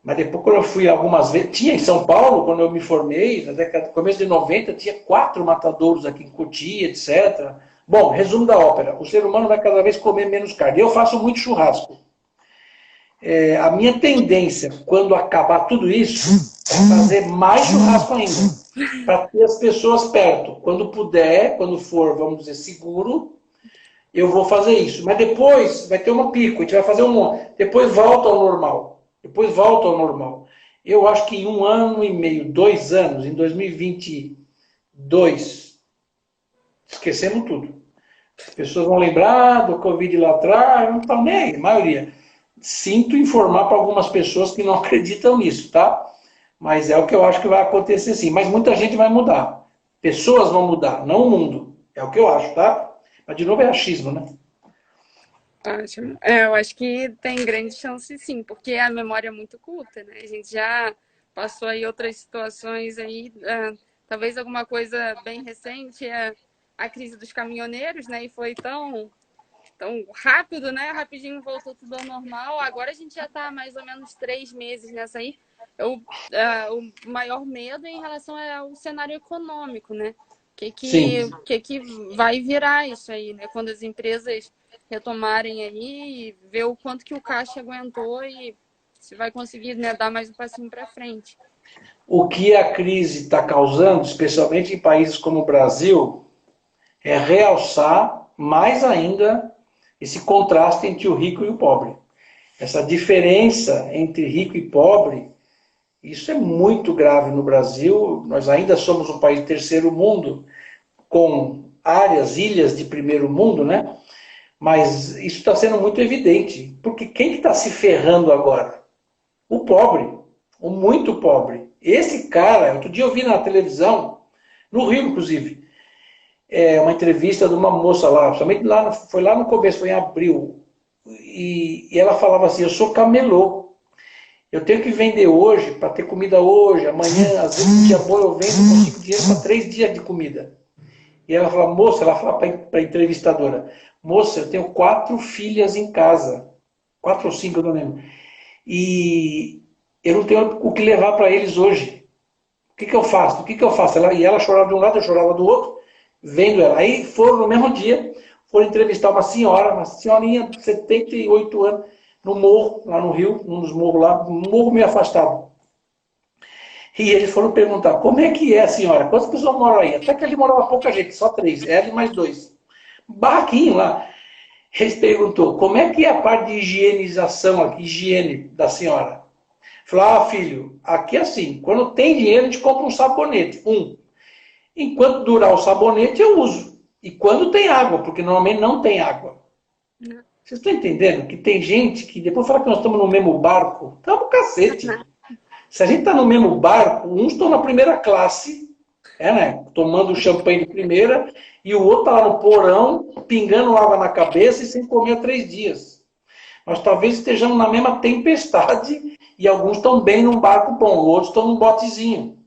Mas depois, quando eu fui algumas vezes... Tinha em São Paulo, quando eu me formei, na década, começo de 90, tinha 4 matadouros aqui em Cotia, etc. Bom, resumo da ópera. O ser humano vai cada vez comer menos carne. Eu faço muito churrasco. A minha tendência, quando acabar tudo isso, é fazer mais churrasco ainda. Para ter as pessoas perto. Quando puder, quando for, vamos dizer, seguro... Eu vou fazer isso. Mas depois vai ter uma pico, a gente vai fazer um monte. Depois volta ao normal. Depois volta ao normal. Eu acho que em 1 ano e meio, 2 anos, em 2022, esquecemos tudo. As pessoas vão lembrar do Covid lá atrás, não estão nem aí, a maioria. Sinto informar para algumas pessoas que não acreditam nisso, tá? Mas é o que eu acho que vai acontecer sim. Mas muita gente vai mudar. Pessoas vão mudar, não o mundo. É o que eu acho, tá? Mas, de novo, é achismo, né? Ótimo. Eu acho que tem grande chance, sim, porque a memória é muito curta, né? A gente já passou aí outras situações aí, talvez alguma coisa bem recente, a crise dos caminhoneiros, né? E foi tão rápido, né? Rapidinho voltou tudo ao normal. Agora a gente já está mais ou menos 3 meses nessa aí. O maior medo é em relação ao cenário econômico, né? Sim. Que vai virar isso aí, né? Quando as empresas retomarem aí, ver o quanto que o caixa aguentou e se vai conseguir, né, dar mais um passinho para frente. O que a crise está causando, especialmente em países como o Brasil, é realçar mais ainda esse contraste entre o rico e o pobre. Essa diferença entre rico e pobre, isso é muito grave no Brasil. Nós ainda somos um país de terceiro mundo, com áreas, ilhas de primeiro mundo, né? Mas isso está sendo muito evidente. Porque quem está se ferrando agora? O pobre, o muito pobre. Esse cara, outro dia eu vi na televisão, no Rio inclusive, uma entrevista de uma moça lá, somente lá, foi lá no começo, foi em abril, e ela falava assim: eu sou camelô, eu tenho que vender hoje para ter comida hoje, amanhã, às vezes um dia bom eu vendo, consigo dinheiro para 3 dias de comida. E ela fala: moça, ela fala para a entrevistadora: moça, eu tenho 4 filhas em casa, 4 ou 5, eu não lembro, e eu não tenho o que levar para eles hoje. O que eu faço? E ela chorava de um lado, eu chorava do outro, vendo ela. Aí foram no mesmo dia, foram entrevistar uma senhorinha de 78 anos, no morro, lá no Rio, num dos morros lá, um morro meio afastado. E eles foram perguntar, como é que é, senhora? Quantas pessoas moram aí? Até que ali morava pouca gente, só 3, ela e mais 2. Barraquinho lá. Eles perguntou, como é que é a parte de higienização aqui, higiene da senhora? Falou, filho, aqui é assim, quando tem dinheiro a gente compra um sabonete, Enquanto durar o sabonete eu uso. E quando tem água, porque normalmente não tem água. Não. Vocês estão entendendo que tem gente que depois fala que nós estamos no mesmo barco? Estamos cacete. Não. Se a gente está no mesmo barco, uns estão na primeira classe, né, tomando champanhe de primeira, e o outro está lá no porão, pingando água na cabeça e sem comer há 3 dias. Nós talvez estejamos na mesma tempestade e alguns estão bem num barco bom, outros estão num botezinho.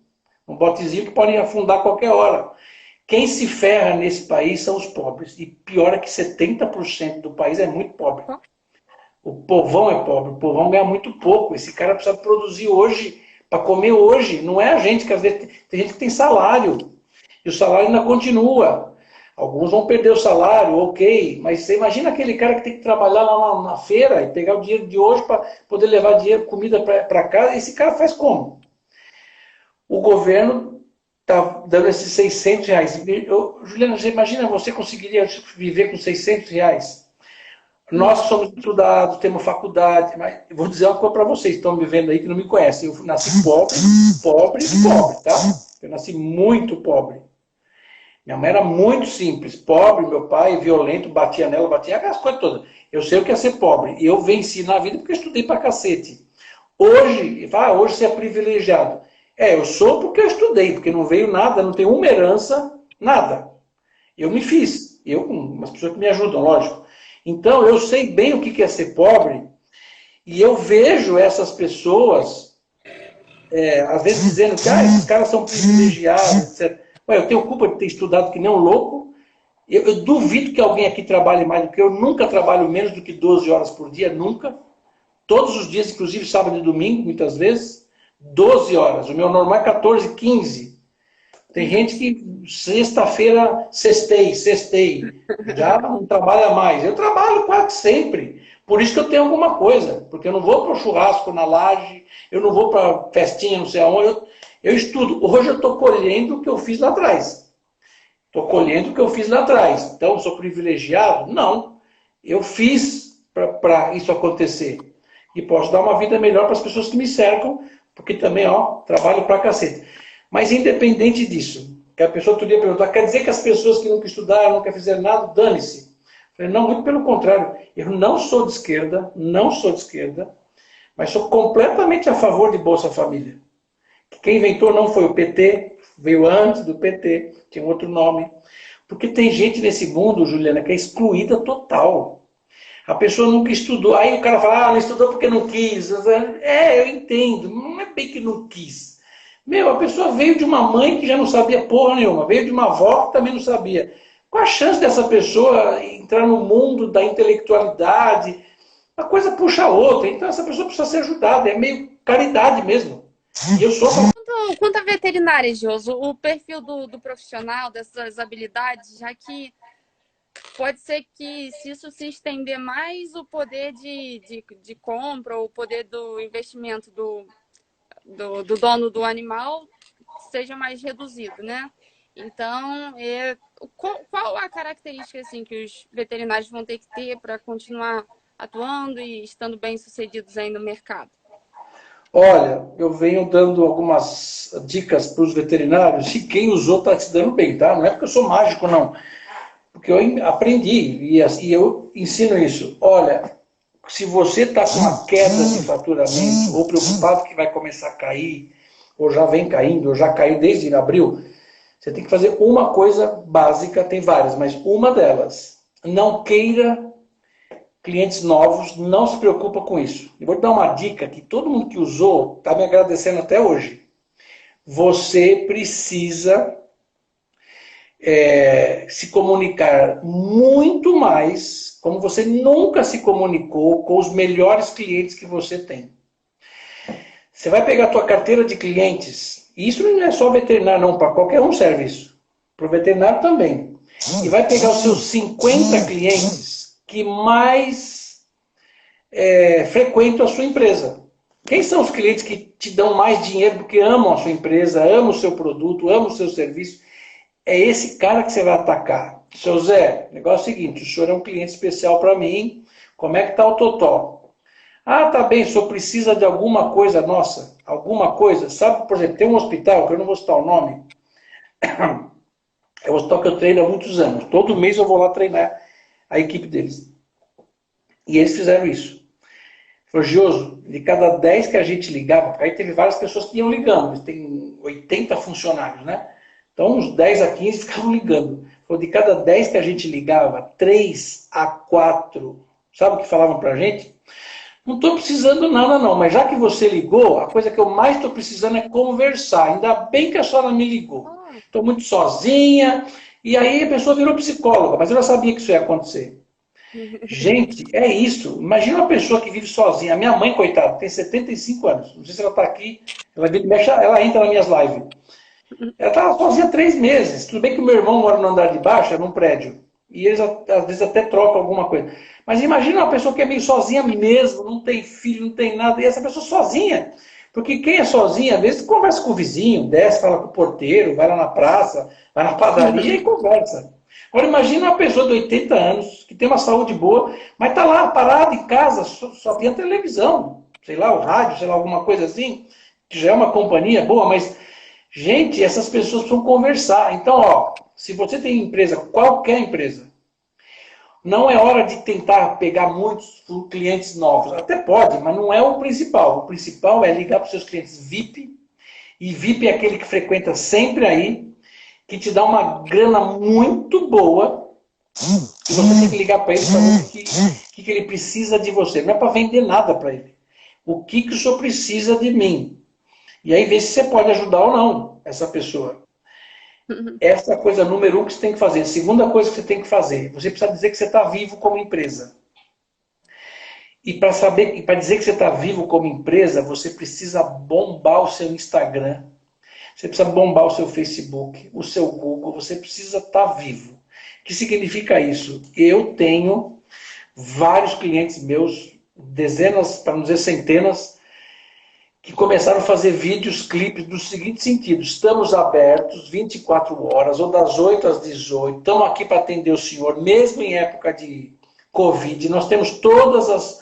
Um botezinho que pode afundar a qualquer hora. Quem se ferra nesse país são os pobres. E pior é que 70% do país é muito pobre. O povão é pobre, o povão ganha muito pouco. Esse cara precisa produzir hoje, para comer hoje. Não é a gente, que às vezes tem gente que tem salário. E o salário ainda continua. Alguns vão perder o salário, ok. Mas você imagina aquele cara que tem que trabalhar lá na feira e pegar o dinheiro de hoje para poder levar dinheiro, comida para casa. Esse cara faz como? O governo está dando esses 600 reais. Juliana, você imagina, você conseguiria viver com 600 reais? Nós somos estudados, temos faculdade, mas eu vou dizer uma coisa para vocês, estão me vendo aí que não me conhecem. Eu nasci pobre, tá? Eu nasci muito pobre. Minha mãe era muito simples, pobre, meu pai violento, batia nela, batia aquelas coisas todas. Eu sei o que é ser pobre. E eu venci na vida porque eu estudei pra cacete. Hoje você é privilegiado. Eu sou porque eu estudei, porque não veio nada, não tenho uma herança, nada. Eu me fiz. Eu com umas pessoas que me ajudam, lógico. Então, eu sei bem o que é ser pobre e eu vejo essas pessoas, às vezes, dizendo que esses caras são privilegiados, etc. Eu tenho culpa de ter estudado que nem um louco. Eu duvido que alguém aqui trabalhe mais do que eu. Nunca trabalho menos do que 12 horas por dia, nunca. Todos os dias, inclusive sábado e domingo, muitas vezes. 12 horas. O meu normal é 14, 15. Tem gente que sexta-feira sextei. Já não trabalha mais. Eu trabalho quase sempre. Por isso que eu tenho alguma coisa. Porque eu não vou para o churrasco na laje, eu não vou para festinha não sei aonde. Eu estudo. Hoje eu estou colhendo o que eu fiz lá atrás. Estou colhendo o que eu fiz lá atrás. Então, sou privilegiado? Não. Eu fiz para isso acontecer. E posso dar uma vida melhor para as pessoas que me cercam, porque também, trabalho pra cacete. Mas independente disso, que a pessoa outro dia perguntou, quer dizer que as pessoas que nunca estudaram, nunca fizeram nada, dane-se. Falei, não, muito pelo contrário. Eu não sou de esquerda, mas sou completamente a favor de Bolsa Família. Quem inventou não foi o PT, veio antes do PT, tinha outro nome. Porque tem gente nesse mundo, Juliana, que é excluída total. A pessoa nunca estudou. Aí o cara fala, não estudou porque não quis. Eu entendo. Não é bem que não quis. A pessoa veio de uma mãe que já não sabia porra nenhuma. Veio de uma avó que também não sabia. Qual a chance dessa pessoa entrar no mundo da intelectualidade? Uma coisa puxa a outra. Então essa pessoa precisa ser ajudada. É meio caridade mesmo. E eu sou... Quanto a veterinária, Joso, o perfil do profissional, dessas habilidades, já que pode ser que, se isso se estender mais, o poder de compra, o poder do investimento do dono do animal seja mais reduzido, né? Então, qual a característica assim, que os veterinários vão ter que ter para continuar atuando e estando bem-sucedidos aí no mercado? Olha, eu venho dando algumas dicas para os veterinários e quem usou está se dando bem, tá? Não é porque eu sou mágico, não. Porque eu aprendi e eu ensino isso. Olha, se você está com uma queda de faturamento ou preocupado que vai começar a cair, ou já vem caindo, ou já caiu desde abril, você tem que fazer uma coisa básica, tem várias, mas uma delas. Não queira clientes novos, não se preocupa com isso. Eu vou te dar uma dica que todo mundo que usou está me agradecendo até hoje. Você precisa se comunicar muito mais, como você nunca se comunicou com os melhores clientes que você tem. Você vai pegar a tua carteira de clientes, e isso não é só veterinário não, para qualquer um serve isso. Para o veterinário também. e vai pegar os seus 50 clientes que mais frequentam a sua empresa. Quem são os clientes que te dão mais dinheiro porque amam a sua empresa, amam o seu produto, amam o seu serviço? É esse cara que você vai atacar. Seu Zé, o negócio é o seguinte, o senhor é um cliente especial para mim, como é que está o totó? Ah, tá bem, o senhor precisa de alguma coisa nossa, alguma coisa. Sabe, por exemplo, tem um hospital, que eu não vou citar o nome, é um hospital que eu treino há muitos anos. Todo mês eu vou lá treinar a equipe deles. E eles fizeram isso. Falou, Gioso, de cada 10 que a gente ligava, aí teve várias pessoas que iam ligando, eles têm 80 funcionários, né? Então, uns 10 a 15 ficavam ligando. Falou, de cada 10 que a gente ligava, 3 a 4, sabe o que falavam pra gente? Não estou precisando nada não, mas já que você ligou, a coisa que eu mais estou precisando é conversar. Ainda bem que a senhora me ligou. Estou muito sozinha. E aí a pessoa virou psicóloga, mas eu já sabia que isso ia acontecer. Gente, é isso. Imagina uma pessoa que vive sozinha. A minha mãe, coitada, tem 75 anos. Não sei se ela está aqui. Ela entra nas minhas lives. Ela estava sozinha 3 meses. Tudo bem que o meu irmão mora no andar de baixo, é num prédio. E eles às vezes até trocam alguma coisa. Mas imagina uma pessoa que é meio sozinha mesmo, não tem filho, não tem nada, e essa pessoa sozinha. Porque quem é sozinha, às vezes conversa com o vizinho, desce, fala com o porteiro, vai lá na praça, vai na padaria e conversa. Agora imagina uma pessoa de 80 anos, que tem uma saúde boa, mas está lá parada em casa, só tem a televisão, sei lá, o rádio, sei lá, alguma coisa assim, que já é uma companhia boa, mas, gente, essas pessoas precisam conversar. Então, ó, se você tem empresa, qualquer empresa, não é hora de tentar pegar muitos clientes novos. Até pode, mas não é o principal. O principal é ligar para os seus clientes VIP. E VIP é aquele que frequenta sempre aí, que te dá uma grana muito boa. E você tem que ligar para ele para ver o que ele precisa de você. Não é para vender nada para ele. O que o senhor precisa de mim? E aí ver se você pode ajudar ou não essa pessoa. Essa é a coisa número 1 que você tem que fazer. Segunda coisa que você tem que fazer, você precisa dizer que você está vivo como empresa. E para dizer que você está vivo como empresa, você precisa bombar o seu Instagram, você precisa bombar o seu Facebook, o seu Google, você precisa estar vivo. O que significa isso? Eu tenho vários clientes meus, dezenas, para não dizer centenas, que começaram a fazer vídeos, clipes do seguinte sentido: estamos abertos 24 horas, ou das 8 às 18, estamos aqui para atender o senhor, mesmo em época de Covid, nós temos todas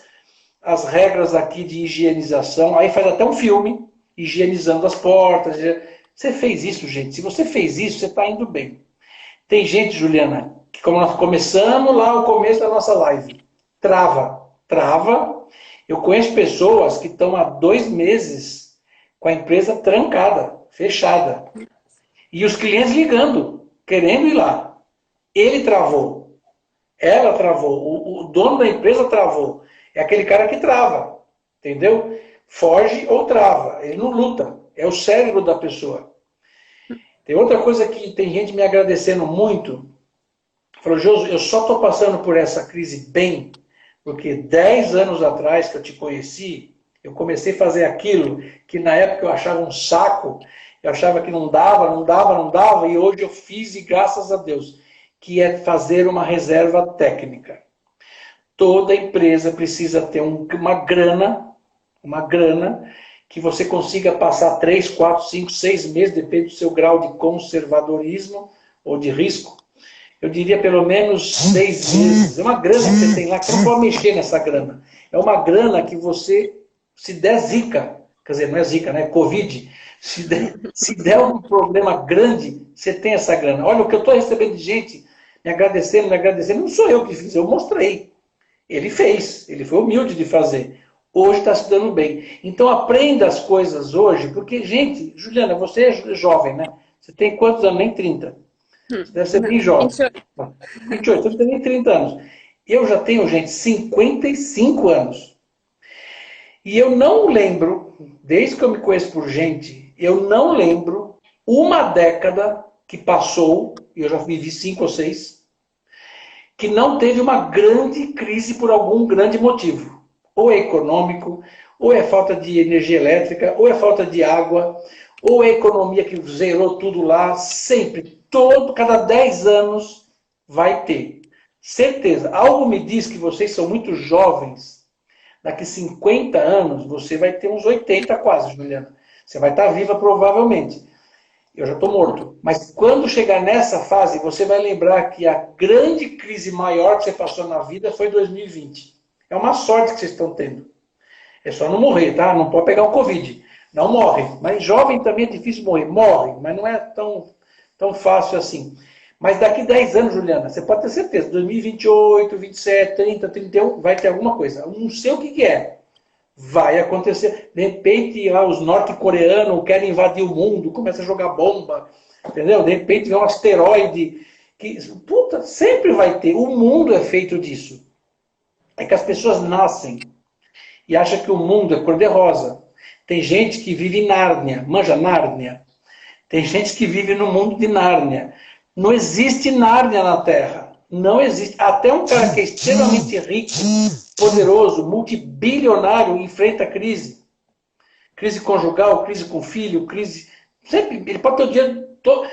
as regras aqui de higienização, aí faz até um filme, higienizando as portas. Você fez isso, gente? Se você fez isso, você está indo bem. Tem gente, Juliana, que como nós começamos lá o começo da nossa live, trava. Eu conheço pessoas que estão há 2 meses com a empresa trancada, fechada. E os clientes ligando, querendo ir lá. Ele travou. Ela travou. O dono da empresa travou. É aquele cara que trava. Entendeu? Foge ou trava. Ele não luta. É o cérebro da pessoa. Tem outra coisa que tem gente me agradecendo muito. Falou, Joso, eu só estou passando por essa crise bem porque 10 anos atrás que eu te conheci, eu comecei a fazer aquilo que na época eu achava um saco, eu achava que não dava, e hoje eu fiz, e graças a Deus, que é fazer uma reserva técnica. Toda empresa precisa ter uma grana que você consiga passar 3, 4, 5, 6 meses, depende do seu grau de conservadorismo ou de risco. Eu diria pelo menos 6 meses. É uma grana que você tem lá, que você não pode mexer nessa grana. É uma grana que você, se der zica, quer dizer, não é zica, né? Covid, se der um problema grande, você tem essa grana. Olha, o que eu estou recebendo de gente me agradecendo, não sou eu que fiz, eu mostrei. Ele fez, ele foi humilde de fazer. Hoje está se dando bem. Então aprenda as coisas hoje, porque, gente, Juliana, você é jovem, né? Você tem quantos anos? Nem 30. Você deve ser bem jovem. 28, você tem nem 30 anos. Eu já tenho, gente, 55 anos. E eu não lembro, desde que eu me conheço por gente, eu não lembro uma década que passou, e eu já vivi 5 ou 6, que não teve uma grande crise por algum grande motivo. Ou é econômico, ou é falta de energia elétrica, ou é falta de água, ou é economia que zerou tudo lá, sempre. Cada 10 anos vai ter. Certeza. Algo me diz que vocês são muito jovens. Daqui 50 anos, você vai ter uns 80 quase, Juliana. Você vai estar viva provavelmente. Eu já estou morto. Mas quando chegar nessa fase, você vai lembrar que a grande crise maior que você passou na vida foi 2020. É uma sorte que vocês estão tendo. É só não morrer, tá? Não pode pegar o Covid. Não morre. Mas jovem também é difícil morrer. Morre, mas não é tão fácil assim. Mas daqui 10 anos, Juliana, você pode ter certeza. 2028, 27, 30, 31, vai ter alguma coisa. Eu não sei o que é. Vai acontecer. De repente, os norte-coreanos querem invadir o mundo, começam a jogar bomba. Entendeu? De repente vem um asteroide. Puta, sempre vai ter. O mundo é feito disso. É que as pessoas nascem e acham que o mundo é cor-de-rosa. Tem gente que vive em Nárnia. Manja Nárnia? Tem gente que vive no mundo de Nárnia. Não existe Nárnia na Terra. Não existe. Até um cara que é extremamente rico, poderoso, multibilionário, enfrenta crise. Crise conjugal, crise com filho, crise... Sempre, ele pode ter o dia todo...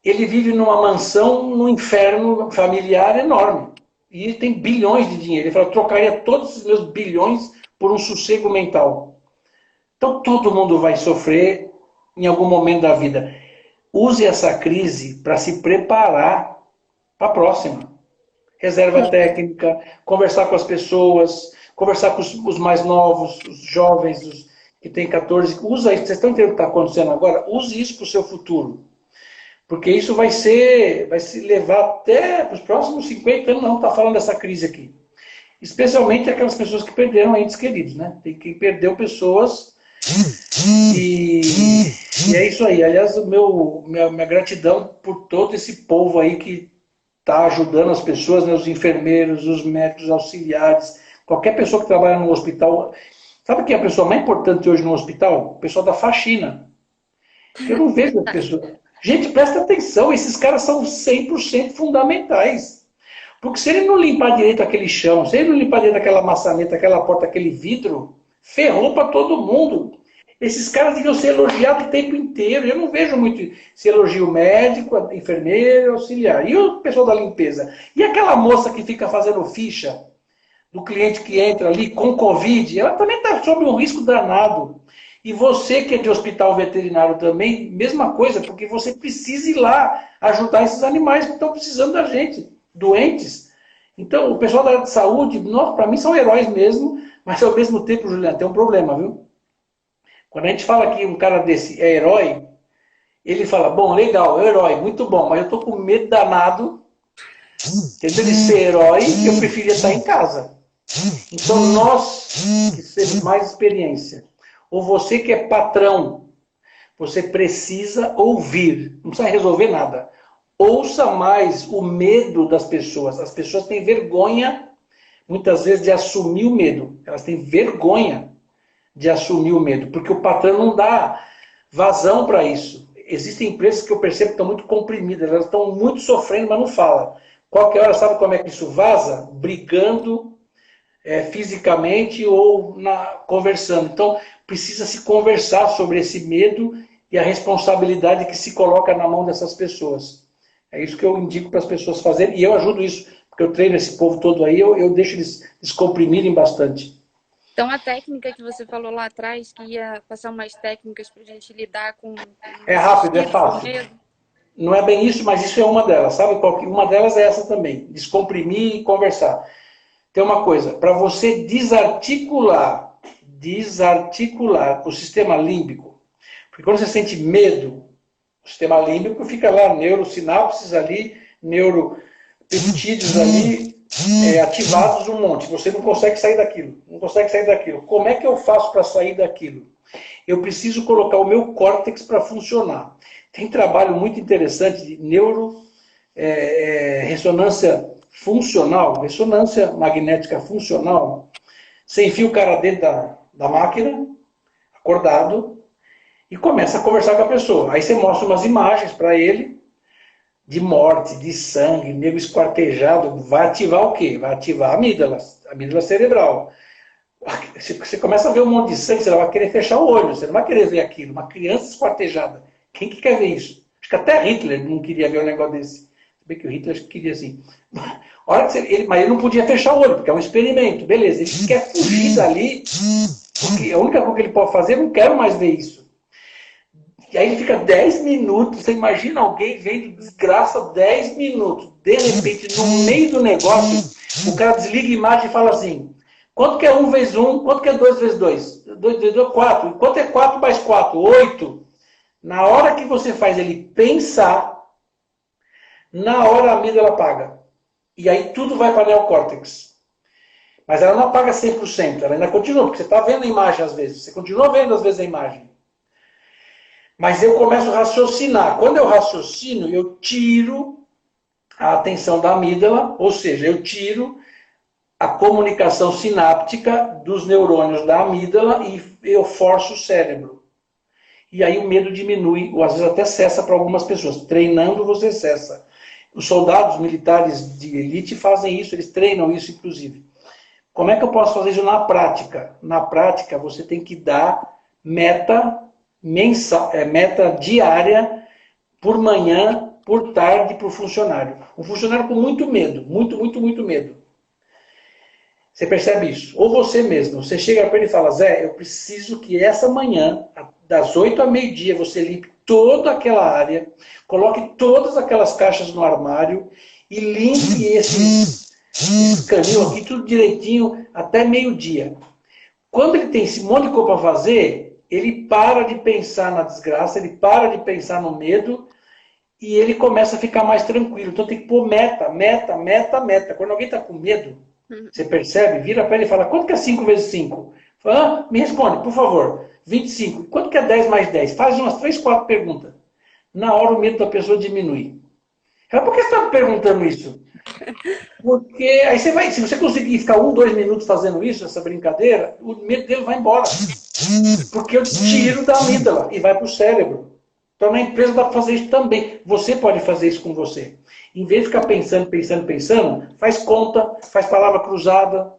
Ele vive numa mansão, num inferno familiar enorme. E ele tem bilhões de dinheiro. Ele fala, eu trocaria todos os meus bilhões por um sossego mental. Então todo mundo vai sofrer em algum momento da vida. Use essa crise para se preparar para a próxima. Reserva técnica, conversar com as pessoas, conversar com os mais novos, os jovens, os que têm 14. Usa isso. Vocês estão entendendo o que está acontecendo agora? Use isso para o seu futuro. Porque isso vai se levar até para os próximos 50 anos, não está falando dessa crise aqui. Especialmente aquelas pessoas que perderam entes queridos, né? Tem quem perdeu pessoas e é isso aí. Aliás, minha gratidão por todo esse povo aí que está ajudando as pessoas, né? Os enfermeiros, os médicos auxiliares, qualquer pessoa que trabalha no hospital. Sabe quem é a pessoa mais importante hoje no hospital? O pessoal da faxina. Eu não vejo as pessoas... Gente, presta atenção, esses caras são 100% fundamentais. Porque se ele não limpar direito aquele chão, se ele não limpar direito aquela maçaneta, aquela porta, aquele vidro, ferrou para todo mundo. Esses caras deviam ser elogiados o tempo inteiro. Eu não vejo muito se elogia o médico, a enfermeira, auxiliar. E o pessoal da limpeza? E aquela moça que fica fazendo ficha do cliente que entra ali com Covid, ela também está sob um risco danado. E você que é de hospital veterinário também, mesma coisa, porque você precisa ir lá ajudar esses animais que estão precisando da gente, doentes. Então, o pessoal da área de saúde, para mim são heróis mesmo, mas ao mesmo tempo, Juliana, tem um problema, viu? Quando a gente fala que um cara desse é herói, ele fala, bom, legal, é herói, muito bom, mas eu estou com medo danado, entendeu? De ser herói, que eu preferia estar em casa. Então, nós que temos mais experiência, ou você que é patrão, você precisa ouvir, não precisa resolver nada. Ouça mais o medo das pessoas. As pessoas têm vergonha, muitas vezes, de assumir o medo. Elas têm vergonha de assumir o medo, porque o patrão não dá vazão para isso. Existem empresas que eu percebo que estão muito comprimidas, elas estão muito sofrendo, mas não falam. Qualquer hora, sabe como é que isso vaza? Brigando fisicamente ou conversando. Então, precisa se conversar sobre esse medo e a responsabilidade que se coloca na mão dessas pessoas. É isso que eu indico para as pessoas fazerem, e eu ajudo isso, porque eu treino esse povo todo aí, eu deixo eles descomprimirem bastante. Então, a técnica que você falou lá atrás, que ia passar umas técnicas para a gente lidar com... É rápido, é fácil. Não é bem isso, mas isso é uma delas, sabe? Uma delas é essa também, descomprimir e conversar. Tem uma coisa, para você desarticular o sistema límbico, porque quando você sente medo, o sistema límbico fica lá, neurosinapses ali, neuropeptídeos ali, ativados um monte. Você não consegue sair daquilo, não consegue sair daquilo. Como é que eu faço para sair daquilo? Eu preciso colocar o meu córtex para funcionar. Tem trabalho muito interessante de ressonância funcional, ressonância magnética funcional. Você enfia o cara dentro da máquina, acordado, e começa a conversar com a pessoa. Aí você mostra umas imagens para ele, de morte, de sangue, nego esquartejado. Vai ativar o quê? Vai ativar a amígdala cerebral. Você começa a ver um monte de sangue, você vai querer fechar o olho, você não vai querer ver aquilo. Uma criança esquartejada. Quem que quer ver isso? Acho que até Hitler não queria ver um negócio desse. Bem que o Hitler queria assim. Mas ele não podia fechar o olho, porque é um experimento. Beleza, ele quer fugir dali, porque a única coisa que ele pode fazer, eu não quero mais ver isso. E aí ele fica 10 minutos, você imagina alguém vendo desgraça 10 minutos. De repente, no meio do negócio, o cara desliga a imagem e fala assim, quanto que é 1 vezes 1? Quanto que é 2 vezes 2? 2 vezes 2, 4. Quanto é 4 mais 4? 8. Na hora que você faz ele pensar, na hora a amígdala apaga. E aí tudo vai para a neocórtex. Mas ela não apaga 100%, ela ainda continua, porque você está vendo a imagem às vezes. Você continua vendo às vezes a imagem. Mas eu começo a raciocinar. Quando eu raciocino, eu tiro a atenção da amígdala, ou seja, eu tiro a comunicação sináptica dos neurônios da amígdala e eu forço o cérebro. E aí o medo diminui, ou às vezes até cessa para algumas pessoas. Treinando você cessa. Os soldados militares de elite fazem isso, eles treinam isso inclusive. Como é que eu posso fazer isso na prática? Na prática você tem que dar meta diária, por manhã, por tarde, para o funcionário. Um funcionário com muito medo, muito medo. Você percebe isso? Ou você mesmo, você chega para ele e fala, Zé, eu preciso que essa manhã, das 8 a meio-dia, você limpe toda aquela área, coloque todas aquelas caixas no armário e limpe esse canil aqui, tudo direitinho, até meio-dia. Quando ele tem esse monte de coisa para fazer, ele para de pensar na desgraça, ele para de pensar no medo e ele começa a ficar mais tranquilo. Então tem que pôr meta. Quando alguém está com medo, você percebe, vira para ele e fala, quanto que é 5 vezes 5? Fala, me responde, por favor. 25. Quanto que é 10 mais 10? Faz umas 3, 4 perguntas. Na hora o medo da pessoa diminui. Por que você está me perguntando isso? Porque aí você vai, se você conseguir ficar 1, 2 minutos fazendo isso, essa brincadeira, o medo dele vai embora. Porque eu tiro da amígdala e vai para o cérebro. Então na empresa dá para fazer isso também. Você pode fazer isso com você. Em vez de ficar pensando, faz conta, faz palavra cruzada,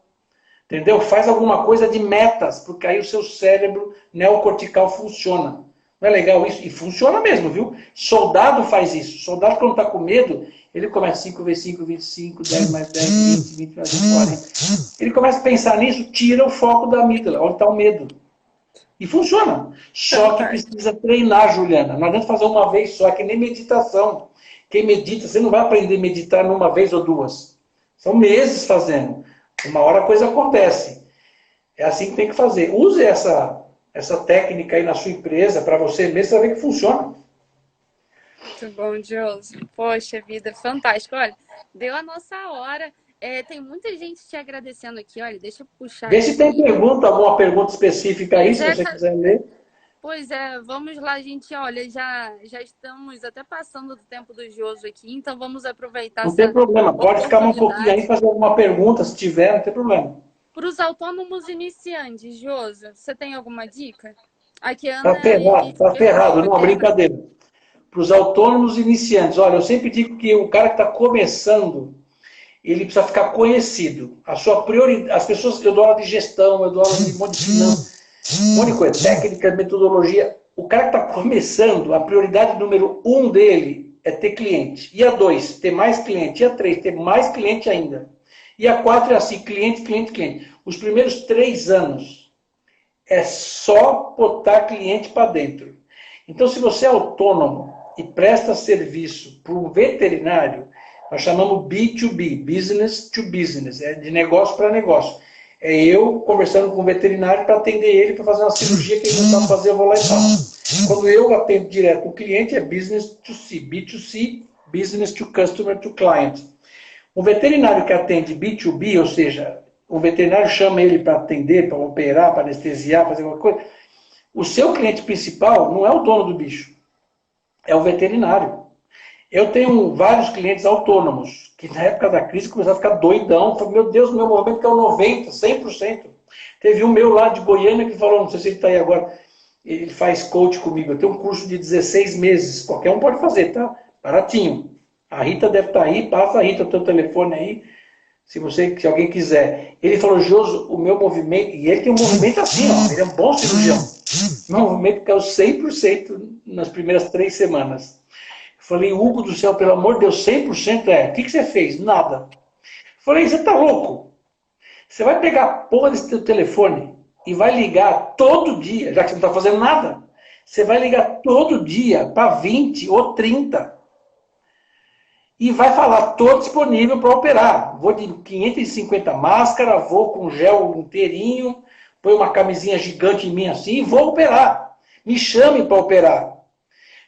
entendeu? Faz alguma coisa de metas, porque aí o seu cérebro neocortical funciona. Não é legal isso? E funciona mesmo, viu? Soldado faz isso. Soldado quando está com medo, ele começa 5 vezes 5, 25, 10 mais 10, 20 mais 20, 40. Ele começa a pensar nisso, tira o foco da amígdala, onde está o medo. E funciona. Só que precisa treinar, Juliana. Não adianta fazer uma vez só, é que nem meditação. Quem medita, você não vai aprender a meditar numa vez ou duas. São meses fazendo. Uma hora a coisa acontece. É assim que tem que fazer. Use essa técnica aí na sua empresa, para você mesmo, você vai ver que funciona. Muito bom, Josi. Poxa vida, fantástico. Olha, deu a nossa hora. Tem muita gente te agradecendo aqui. Olha, deixa eu puxar. Vê se tem pergunta, alguma pergunta específica aí, se você quiser ler. Pois é, vamos lá, gente. Olha, já estamos até passando do tempo do Joso aqui, então vamos aproveitar. Não tem problema, pode ficar um pouquinho aí e fazer alguma pergunta, se tiver, não tem problema. Para os autônomos iniciantes, Joso, você tem alguma dica? Aqui, Ana, tá ferrado, não, brincadeira. Para os autônomos iniciantes, olha, eu sempre digo que o cara que está começando, ele precisa ficar conhecido. A sua prioridade, as pessoas, eu dou aula de gestão, eu dou aula de um monte de finanças, um monte de coisa, técnica, metodologia. O cara que está começando, a prioridade número 1 dele é ter cliente. E a 2, ter mais cliente. E a 3, ter mais cliente ainda. E a 4 é assim, cliente. Os primeiros 3 anos é só botar cliente para dentro. Então, se você é autônomo e presta serviço para um veterinário, nós chamamos B2B, Business to Business, é de negócio para negócio. É eu conversando com o veterinário para atender ele, para fazer uma cirurgia que ele não sabe fazer, eu vou lá e faço. Quando eu atendo direto com o cliente, é Business to C, B2C, Business to Customer to Client. O veterinário que atende B2B, ou seja, o veterinário chama ele para atender, para operar, para anestesiar, fazer alguma coisa. O seu cliente principal não é o dono do bicho, é o veterinário. Eu tenho vários clientes autônomos, que na época da crise começaram a ficar doidão. Falei, meu Deus, meu movimento caiu 90%, 100%. Teve um meu lá de Goiânia que falou, não sei se ele está aí agora, ele faz coach comigo. Eu tenho um curso de 16 meses, qualquer um pode fazer, tá? Baratinho. A Rita deve estar aí, passa a Rita, o teu telefone aí, se alguém quiser. Ele falou, Joso, o meu movimento, e ele tem um movimento assim, ó, ele é um bom cirurgião. Meu movimento caiu 100% nas primeiras 3 semanas. Falei, Hugo do céu, pelo amor de Deus, 100% é. O que você fez? Nada. Falei, você tá louco? Você vai pegar a porra desse teu telefone e vai ligar todo dia, já que você não está fazendo nada. Você vai ligar todo dia para 20 ou 30 e vai falar, estou disponível para operar. Vou de 550 máscara, vou com gel inteirinho, põe uma camisinha gigante em mim assim e vou operar. Me chame para operar.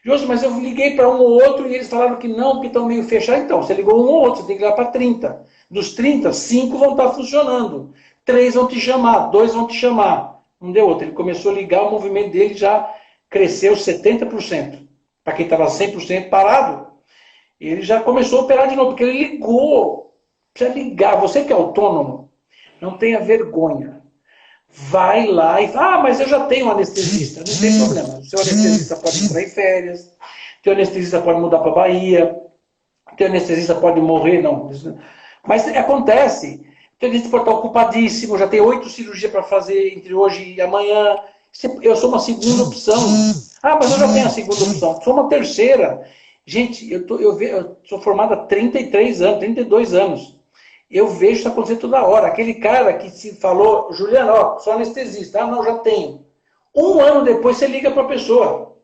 Josi, mas eu liguei para um ou outro e eles falaram que não, que estão meio fechados. Então, você ligou um ou outro, você tem que ligar para 30. Dos 30, 5 vão estar funcionando. 3 vão te chamar, 2 vão te chamar. Não deu outro. Ele começou a ligar, o movimento dele já cresceu 70%. Para quem estava 100% parado, ele já começou a operar de novo, porque ele ligou. Precisa ligar. Você que é autônomo, não tenha vergonha. Vai lá e fala, mas eu já tenho um anestesista. Não tem problema. O seu anestesista pode entrar em férias, o seu anestesista pode mudar para a Bahia, o seu anestesista pode morrer, não. Mas acontece. O seu anestesista pode estar ocupadíssimo, já tem 8 cirurgias para fazer entre hoje e amanhã. Eu sou uma segunda opção. Ah, mas eu já tenho a segunda opção. Sou uma terceira. Gente, eu sou formado há 33 anos, 32 anos. Eu vejo isso acontecer toda hora. Aquele cara que se falou, Juliano, ó, sou anestesista. Ah, não, já tenho. Um ano depois você liga para a pessoa.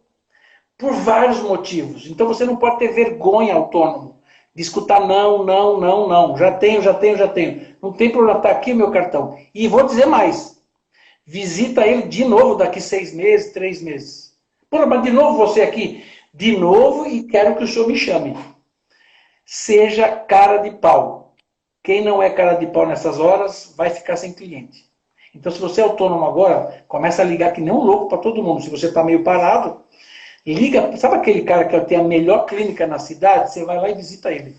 Por vários motivos. Então você não pode ter vergonha, autônomo, de escutar não, não, não, não. Já tenho, já tenho, já tenho. Não tem problema, está aqui o meu cartão. E vou dizer mais. Visita ele de novo daqui 6 meses, 3 meses. Pô, mas de novo você aqui. De novo e quero que o senhor me chame. Seja cara de pau. Quem não é cara de pau nessas horas vai ficar sem cliente. Então, se você é autônomo agora, começa a ligar que nem um louco para todo mundo. Se você está meio parado, liga. Sabe aquele cara que tem a melhor clínica na cidade? Você vai lá e visita ele.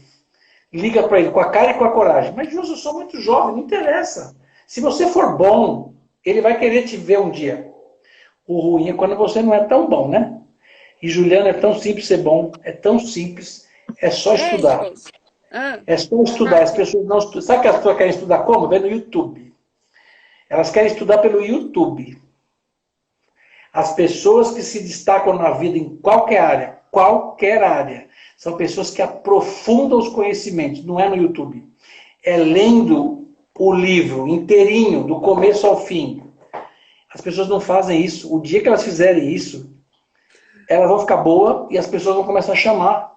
Liga para ele com a cara e com a coragem. Mas, Júlio, eu sou muito jovem, não interessa. Se você for bom, ele vai querer te ver um dia. O ruim é quando você não é tão bom, né? E Juliana, é tão simples ser bom, é tão simples, é só estudar. É só estudar. As pessoas não estudam. Sabe que as pessoas querem estudar como? Vê no YouTube. Elas querem estudar pelo YouTube. As pessoas que se destacam na vida em qualquer área, são pessoas que aprofundam os conhecimentos. Não é no YouTube. É lendo o livro inteirinho, do começo ao fim. As pessoas não fazem isso. O dia que elas fizerem isso, elas vão ficar boas e as pessoas vão começar a chamar.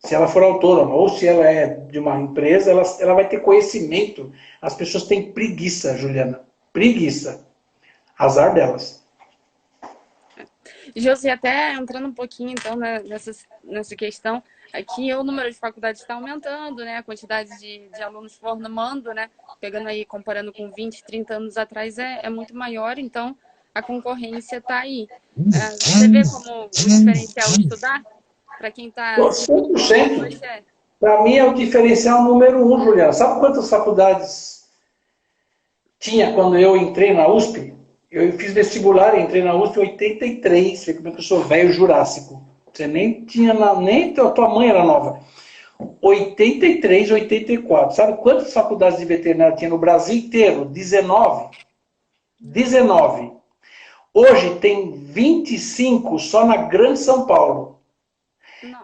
Se ela for autônoma ou se ela é de uma empresa, ela vai ter conhecimento. As pessoas têm preguiça, Juliana. Preguiça. Azar delas. Josi, até entrando um pouquinho então nessa questão, aqui o número de faculdades está aumentando, né? A quantidade de alunos formando, né? Pegando aí, comparando com 20, 30 anos atrás, é muito maior, então a concorrência está aí. Você vê como o diferencial estudar? Para quem está... 100%. Para mim é o diferencial número 1, Juliana. Sabe quantas faculdades tinha quando eu entrei na USP? Eu fiz vestibular e entrei na USP em 83. Como é que eu sou velho jurássico. Você nem tinha... Nem a tua mãe era nova. 83, 84. Sabe quantas faculdades de veterinária tinha no Brasil inteiro? 19. 19. Hoje tem 25 só na Grande São Paulo.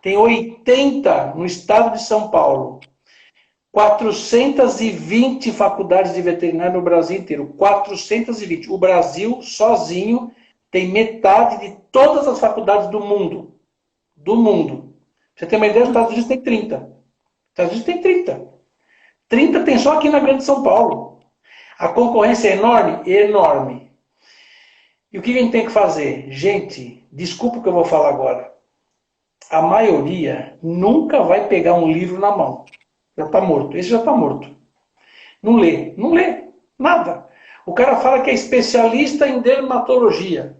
Tem 80 no estado de São Paulo. 420 faculdades de veterinária no Brasil inteiro. 420. O Brasil, sozinho, tem metade de todas as faculdades do mundo. Do mundo. Pra você ter uma ideia, os Estados Unidos tem 30. Os Estados Unidos tem 30. 30 tem só aqui na Grande São Paulo. A concorrência é enorme? Enorme. E o que a gente tem que fazer? Gente, desculpa o que eu vou falar agora. A maioria nunca vai pegar um livro na mão. Já está morto. Esse já está morto. Não lê. Não lê. Nada. O cara fala que é especialista em dermatologia.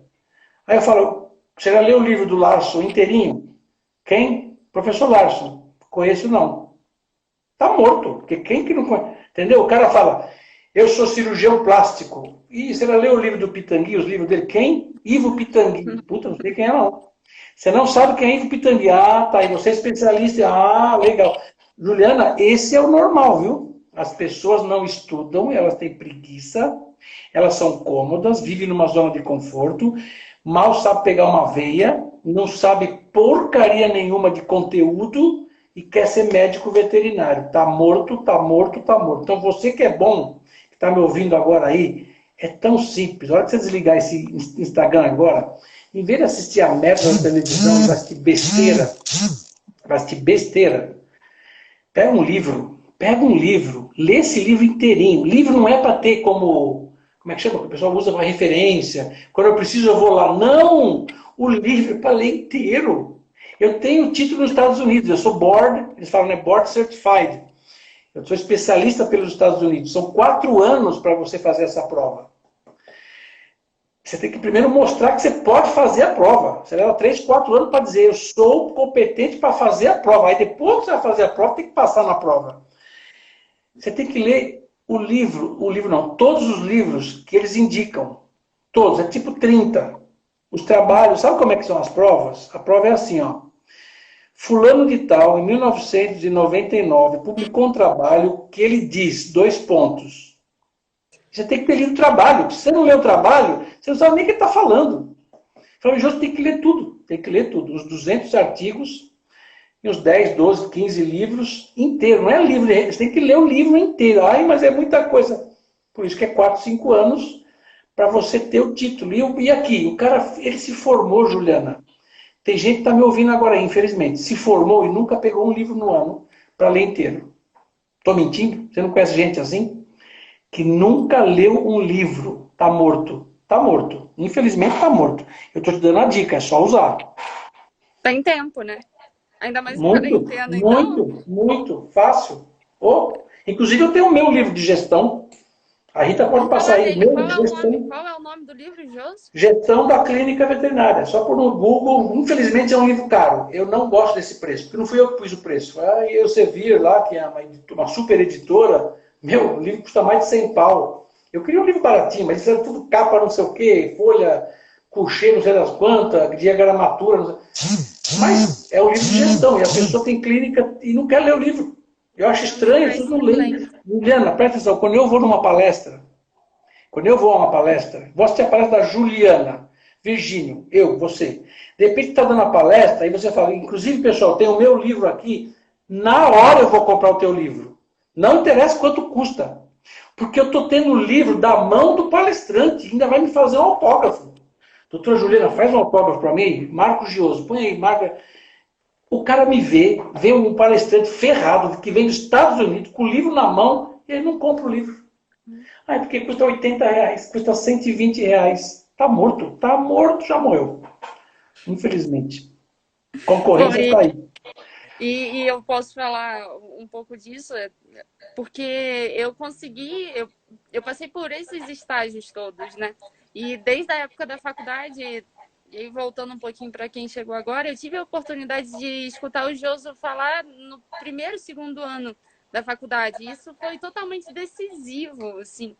Aí eu falo, você já leu o livro do Larson inteirinho? Quem? Professor Larson. Conheço não. Está morto. Porque quem que não conhece? Entendeu? O cara fala, eu sou cirurgião plástico. E você já leu o livro do Pitangui, os livros dele? Quem? Ivo Pitangui. Puta, não sei quem é não. Você não sabe quem é Ivo Pitangui. Ah, tá. E você é especialista. Ah, legal. Juliana, esse é o normal, viu? As pessoas não estudam, elas têm preguiça, elas são cômodas, vivem numa zona de conforto, mal sabe pegar uma veia, não sabe porcaria nenhuma de conteúdo e quer ser médico veterinário. Tá morto, tá morto, tá morto. Então você que é bom, que está me ouvindo agora aí, é tão simples. A hora que você desligar esse Instagram agora, em vez de assistir a merda na televisão e vai assistir besteira, pega um livro, lê esse livro inteirinho. O livro não é para ter como é que chama? O pessoal usa para referência. Quando eu preciso eu vou lá. Não! O livro é para ler inteiro. Eu tenho título nos Estados Unidos, eu sou board, eles falam, né, board certified. Eu sou especialista pelos Estados Unidos. São 4 anos para você fazer essa prova. Você tem que primeiro mostrar que você pode fazer a prova. Você leva 3, 4 anos para dizer, eu sou competente para fazer a prova. Aí depois que você vai fazer a prova, tem que passar na prova. Você tem que ler o livro não, todos os livros que eles indicam. Todos, é tipo 30. Os trabalhos, sabe como é que são as provas? A prova é assim, ó. Fulano de tal, em 1999, publicou um trabalho que ele diz, 2 pontos. Você tem que ter lido o trabalho. Se você não lê o trabalho, você não sabe nem o que ele está falando. Então, você tem que ler tudo. Tem que ler tudo. Os 200 artigos e os 10, 12, 15 livros inteiros. Não é livro, você tem que ler o livro inteiro. Ai, mas é muita coisa. Por isso que é 4, 5 anos para você ter o título. E aqui, o cara, ele se formou, Juliana. Tem gente que está me ouvindo agora, infelizmente. Se formou e nunca pegou um livro no ano para ler inteiro. Estou mentindo? Você não conhece gente assim? Que nunca leu um livro. Está morto. Está morto. Infelizmente está morto. Eu estou te dando a dica, é só usar. Tem tempo, né? Ainda mais em Muito, quarentena, então. muito fácil. Oh, inclusive eu tenho o meu livro de gestão. A Rita pode passar aí. Meu Qual de é o gestão. nome? Qual é o nome do livro, Josi? Gestão da Clínica Veterinária. Só por no Google. Infelizmente é um livro caro. Eu não gosto desse preço, porque não fui eu que pus o preço. Aí eu Sevir lá, que é uma super editora. Meu, o livro custa mais de 100 pau. Eu queria um livro baratinho, mas isso era tudo capa não sei o quê, folha, couchê, não sei das quantas, diagramatura, não sei. Mas é um livro de gestão, e a pessoa tem clínica e não quer ler o livro. Eu acho estranho, as pessoas não leem. Juliana, presta atenção, quando eu vou a uma palestra, vou assistir a palestra da Juliana, Virgínio, eu, você. De repente está dando a palestra, aí você fala, inclusive, pessoal, tem o meu livro aqui, na hora eu vou comprar o teu livro. Não interessa quanto custa. Porque eu estou tendo o livro da mão do palestrante, ainda vai me fazer um autógrafo. Doutora Juliana, faz um autógrafo para mim, Marco Gioso, põe aí, marca. O cara me vê um palestrante ferrado, que vem dos Estados Unidos, com o livro na mão, e ele não compra o livro. Ah, porque custa R$80, custa R$120. Tá morto, já morreu. Infelizmente. Concorrência está aí. E eu posso falar um pouco disso, porque eu consegui, eu passei por esses estágios todos, né? E desde a época da faculdade, e voltando um pouquinho para quem chegou agora, eu tive a oportunidade de escutar o Joso falar no primeiro, segundo ano da faculdade. E isso foi totalmente decisivo, assim,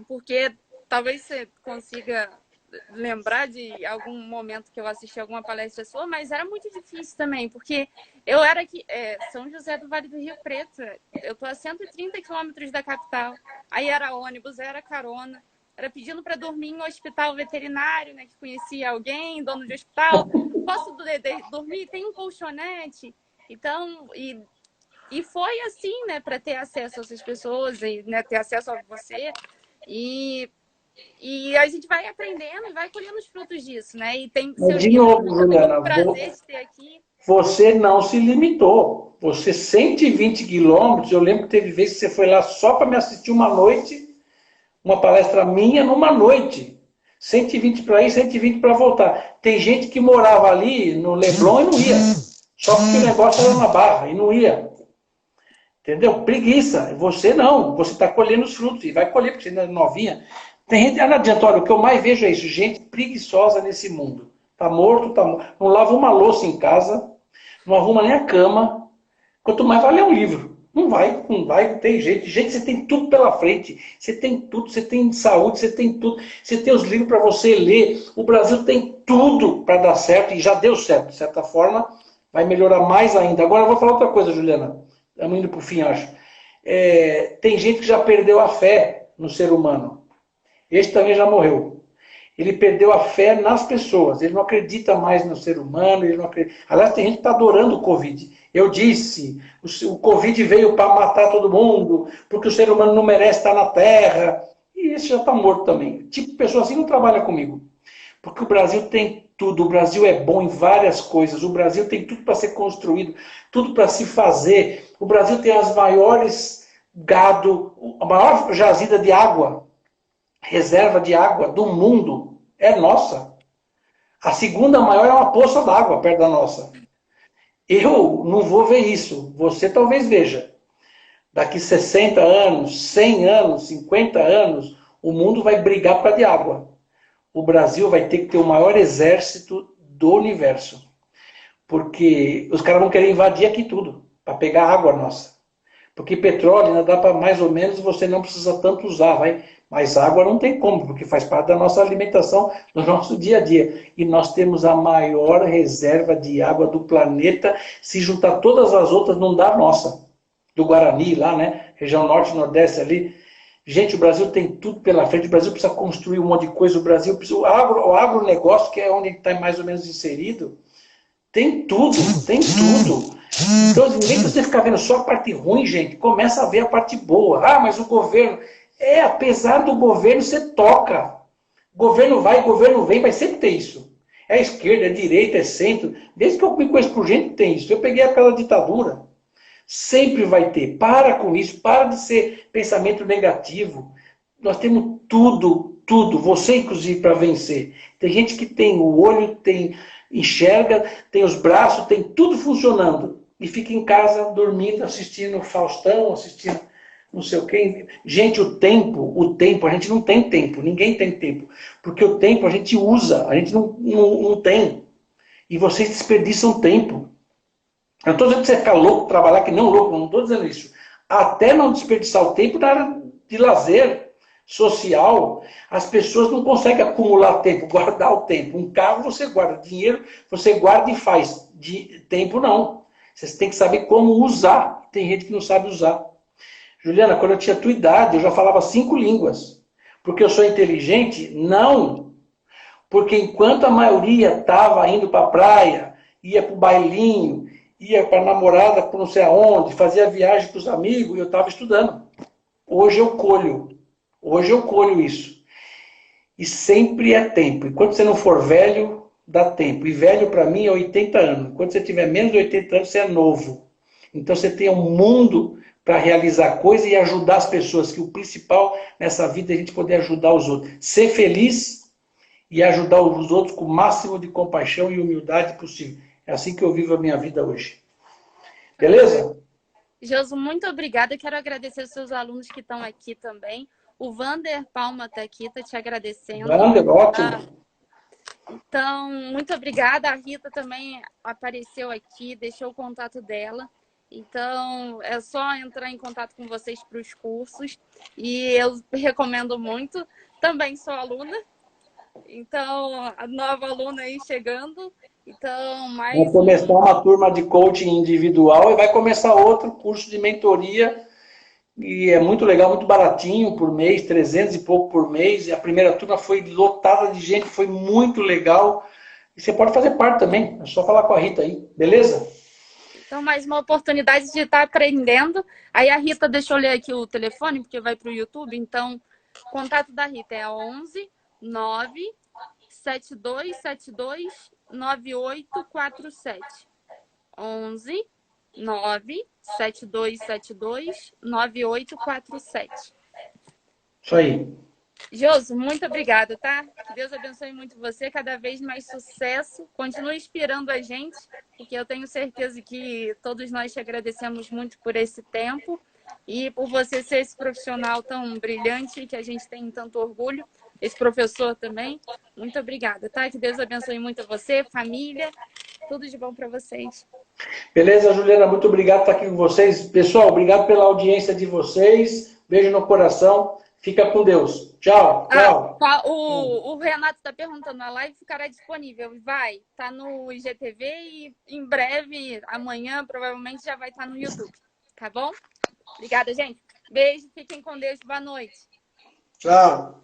porque talvez você consiga lembrar de algum momento que eu assisti alguma palestra sua, mas era muito difícil também, porque eu era aqui, São José do Vale do Rio Preto, eu tô a 130 quilômetros da capital, aí era ônibus, era carona, era pedindo para dormir em um hospital veterinário, né, que conhecia alguém, dono de hospital, posso dormir? Tem um colchonete? Então, e foi assim, né, para ter acesso a essas pessoas, e, né, ter acesso a você, e a gente vai aprendendo e vai colhendo os frutos disso, né? E tem seu de livro, novo, Juliana, muito prazer de ter aqui. Você não se limitou. Você 120 quilômetros, eu lembro que teve vezes que você foi lá só para me assistir uma noite, uma palestra minha numa noite. 120 para ir, 120 para voltar. Tem gente que morava ali no Leblon e não ia. Só porque o negócio era na Barra e não ia. Entendeu? Preguiça. Você não. Você está colhendo os frutos. E vai colher, porque você ainda é novinha. Tem gente, não adianta, olha, o que eu mais vejo é isso. Gente preguiçosa nesse mundo. Tá morto, não lava uma louça em casa, não arruma nem a cama. Quanto mais vai ler um livro. Não vai, não tem jeito. Gente, você tem tudo pela frente. Você tem tudo, você tem saúde, você tem tudo. Você tem os livros para você ler. O Brasil tem tudo para dar certo e já deu certo. De certa forma, vai melhorar mais ainda. Agora eu vou falar outra coisa, Juliana. Estamos indo para o fim, acho. Tem gente que já perdeu a fé no ser humano. Esse também já morreu. Ele perdeu a fé nas pessoas. Ele não acredita mais no ser humano. Ele não acredita... Aliás, tem gente que está adorando o Covid. Eu disse, o Covid veio para matar todo mundo, porque o ser humano não merece estar na Terra. E esse já está morto também. Tipo, pessoa assim não trabalha comigo. Porque o Brasil tem tudo. O Brasil é bom em várias coisas. O Brasil tem tudo para ser construído, tudo para se fazer. O Brasil tem as maiores gado, a maior jazida de água, reserva de água do mundo é nossa. A segunda maior é uma poça d'água perto da nossa. Eu não vou ver isso. Você talvez veja. Daqui 60 anos, 100 anos, 50 anos, o mundo vai brigar por causa de água. O Brasil vai ter que ter o maior exército do universo. Porque os caras vão querer invadir aqui tudo, para pegar água nossa. Porque petróleo ainda dá para mais ou menos, você não precisa tanto usar, vai. Mas água não tem como, porque faz parte da nossa alimentação, do nosso dia a dia. E nós temos a maior reserva de água do planeta. Se juntar todas as outras, não dá a nossa. Do Guarani, lá, né? Região norte e nordeste ali. Gente, o Brasil tem tudo pela frente. O Brasil precisa construir um monte de coisa. O Brasil precisa... O agronegócio, que é onde está mais ou menos inserido, tem tudo, tem tudo. Então, em vez de você ficar vendo só a parte ruim, gente, começa a ver a parte boa. Ah, mas o governo... apesar do governo, você toca. Governo vai, governo vem, vai sempre ter isso. É esquerda, é direita, é centro. Desde que eu me conheço por gente, tem isso. Eu peguei aquela ditadura. Sempre vai ter. Para com isso. Para de ser pensamento negativo. Nós temos tudo, tudo. Você, inclusive, para vencer. Tem gente que tem o olho, enxerga, tem os braços, tem tudo funcionando. E fica em casa, dormindo, assistindo Faustão, assistindo não sei o quê. Gente, o tempo, a gente não tem tempo. Ninguém tem tempo. Porque o tempo a gente usa, a gente não tem. E vocês desperdiçam tempo. Eu não estou dizendo que você ficar louco, trabalhar que não louco, não estou dizendo isso. Até não desperdiçar o tempo na área de lazer social, as pessoas não conseguem acumular tempo, guardar o tempo. Um carro você guarda, dinheiro você guarda e faz. Tempo não. Você tem que saber como usar. Tem gente que não sabe usar. Juliana, quando eu tinha a tua idade, eu já falava 5 línguas. Porque eu sou inteligente? Não. Porque enquanto a maioria estava indo para a praia, ia para o bailinho, ia para a namorada por não sei aonde, fazia viagem com os amigos, e eu estava estudando. Hoje eu colho isso. E sempre é tempo. Enquanto você não for velho, dá tempo. E velho para mim é 80 anos. Quando você tiver menos de 80 anos, você é novo. Então você tem um mundo para realizar coisas e ajudar as pessoas, que o principal nessa vida é a gente poder ajudar os outros. Ser feliz e ajudar os outros com o máximo de compaixão e humildade possível. É assim que eu vivo a minha vida hoje. Beleza? Josu, muito obrigada. Quero agradecer os seus alunos que estão aqui também. O Vander Palma está aqui, está te agradecendo. Vander, ótimo. Então, muito obrigada. A Rita também apareceu aqui, deixou o contato dela. Então, é só entrar em contato com vocês para os cursos. E eu recomendo muito. Também sou aluna. Então, a nova aluna aí chegando. Então, mais vai começar uma turma de coaching individual e vai começar outro curso de mentoria. E é muito legal, muito baratinho por mês, 300 e pouco por mês. E a primeira turma foi lotada de gente, foi muito legal. E você pode fazer parte também, é só falar com a Rita aí, beleza? Então, mais uma oportunidade de estar aprendendo. Aí a Rita, deixa eu ler aqui o telefone, porque vai para o YouTube. Então, o contato da Rita é 11 9 7272 9847. 11 9 7272 9847. Isso aí. Josu, muito obrigada, tá? Que Deus abençoe muito você, cada vez mais sucesso. Continue inspirando a gente, porque eu tenho certeza que todos nós te agradecemos muito por esse tempo e por você ser esse profissional tão brilhante que a gente tem tanto orgulho. Esse professor também. Muito obrigada, tá? Que Deus abençoe muito você, família. Tudo de bom para vocês. Beleza, Juliana? Muito obrigado por estar aqui com vocês. Pessoal, obrigado pela audiência de vocês. Beijo no coração. Fica com Deus. Tchau, tchau. O Renato está perguntando, a live ficará disponível? Vai, tá no IGTV e em breve, amanhã, provavelmente já vai estar no YouTube. Tá bom? Obrigada, gente. Beijo, fiquem com Deus. Boa noite. Tchau.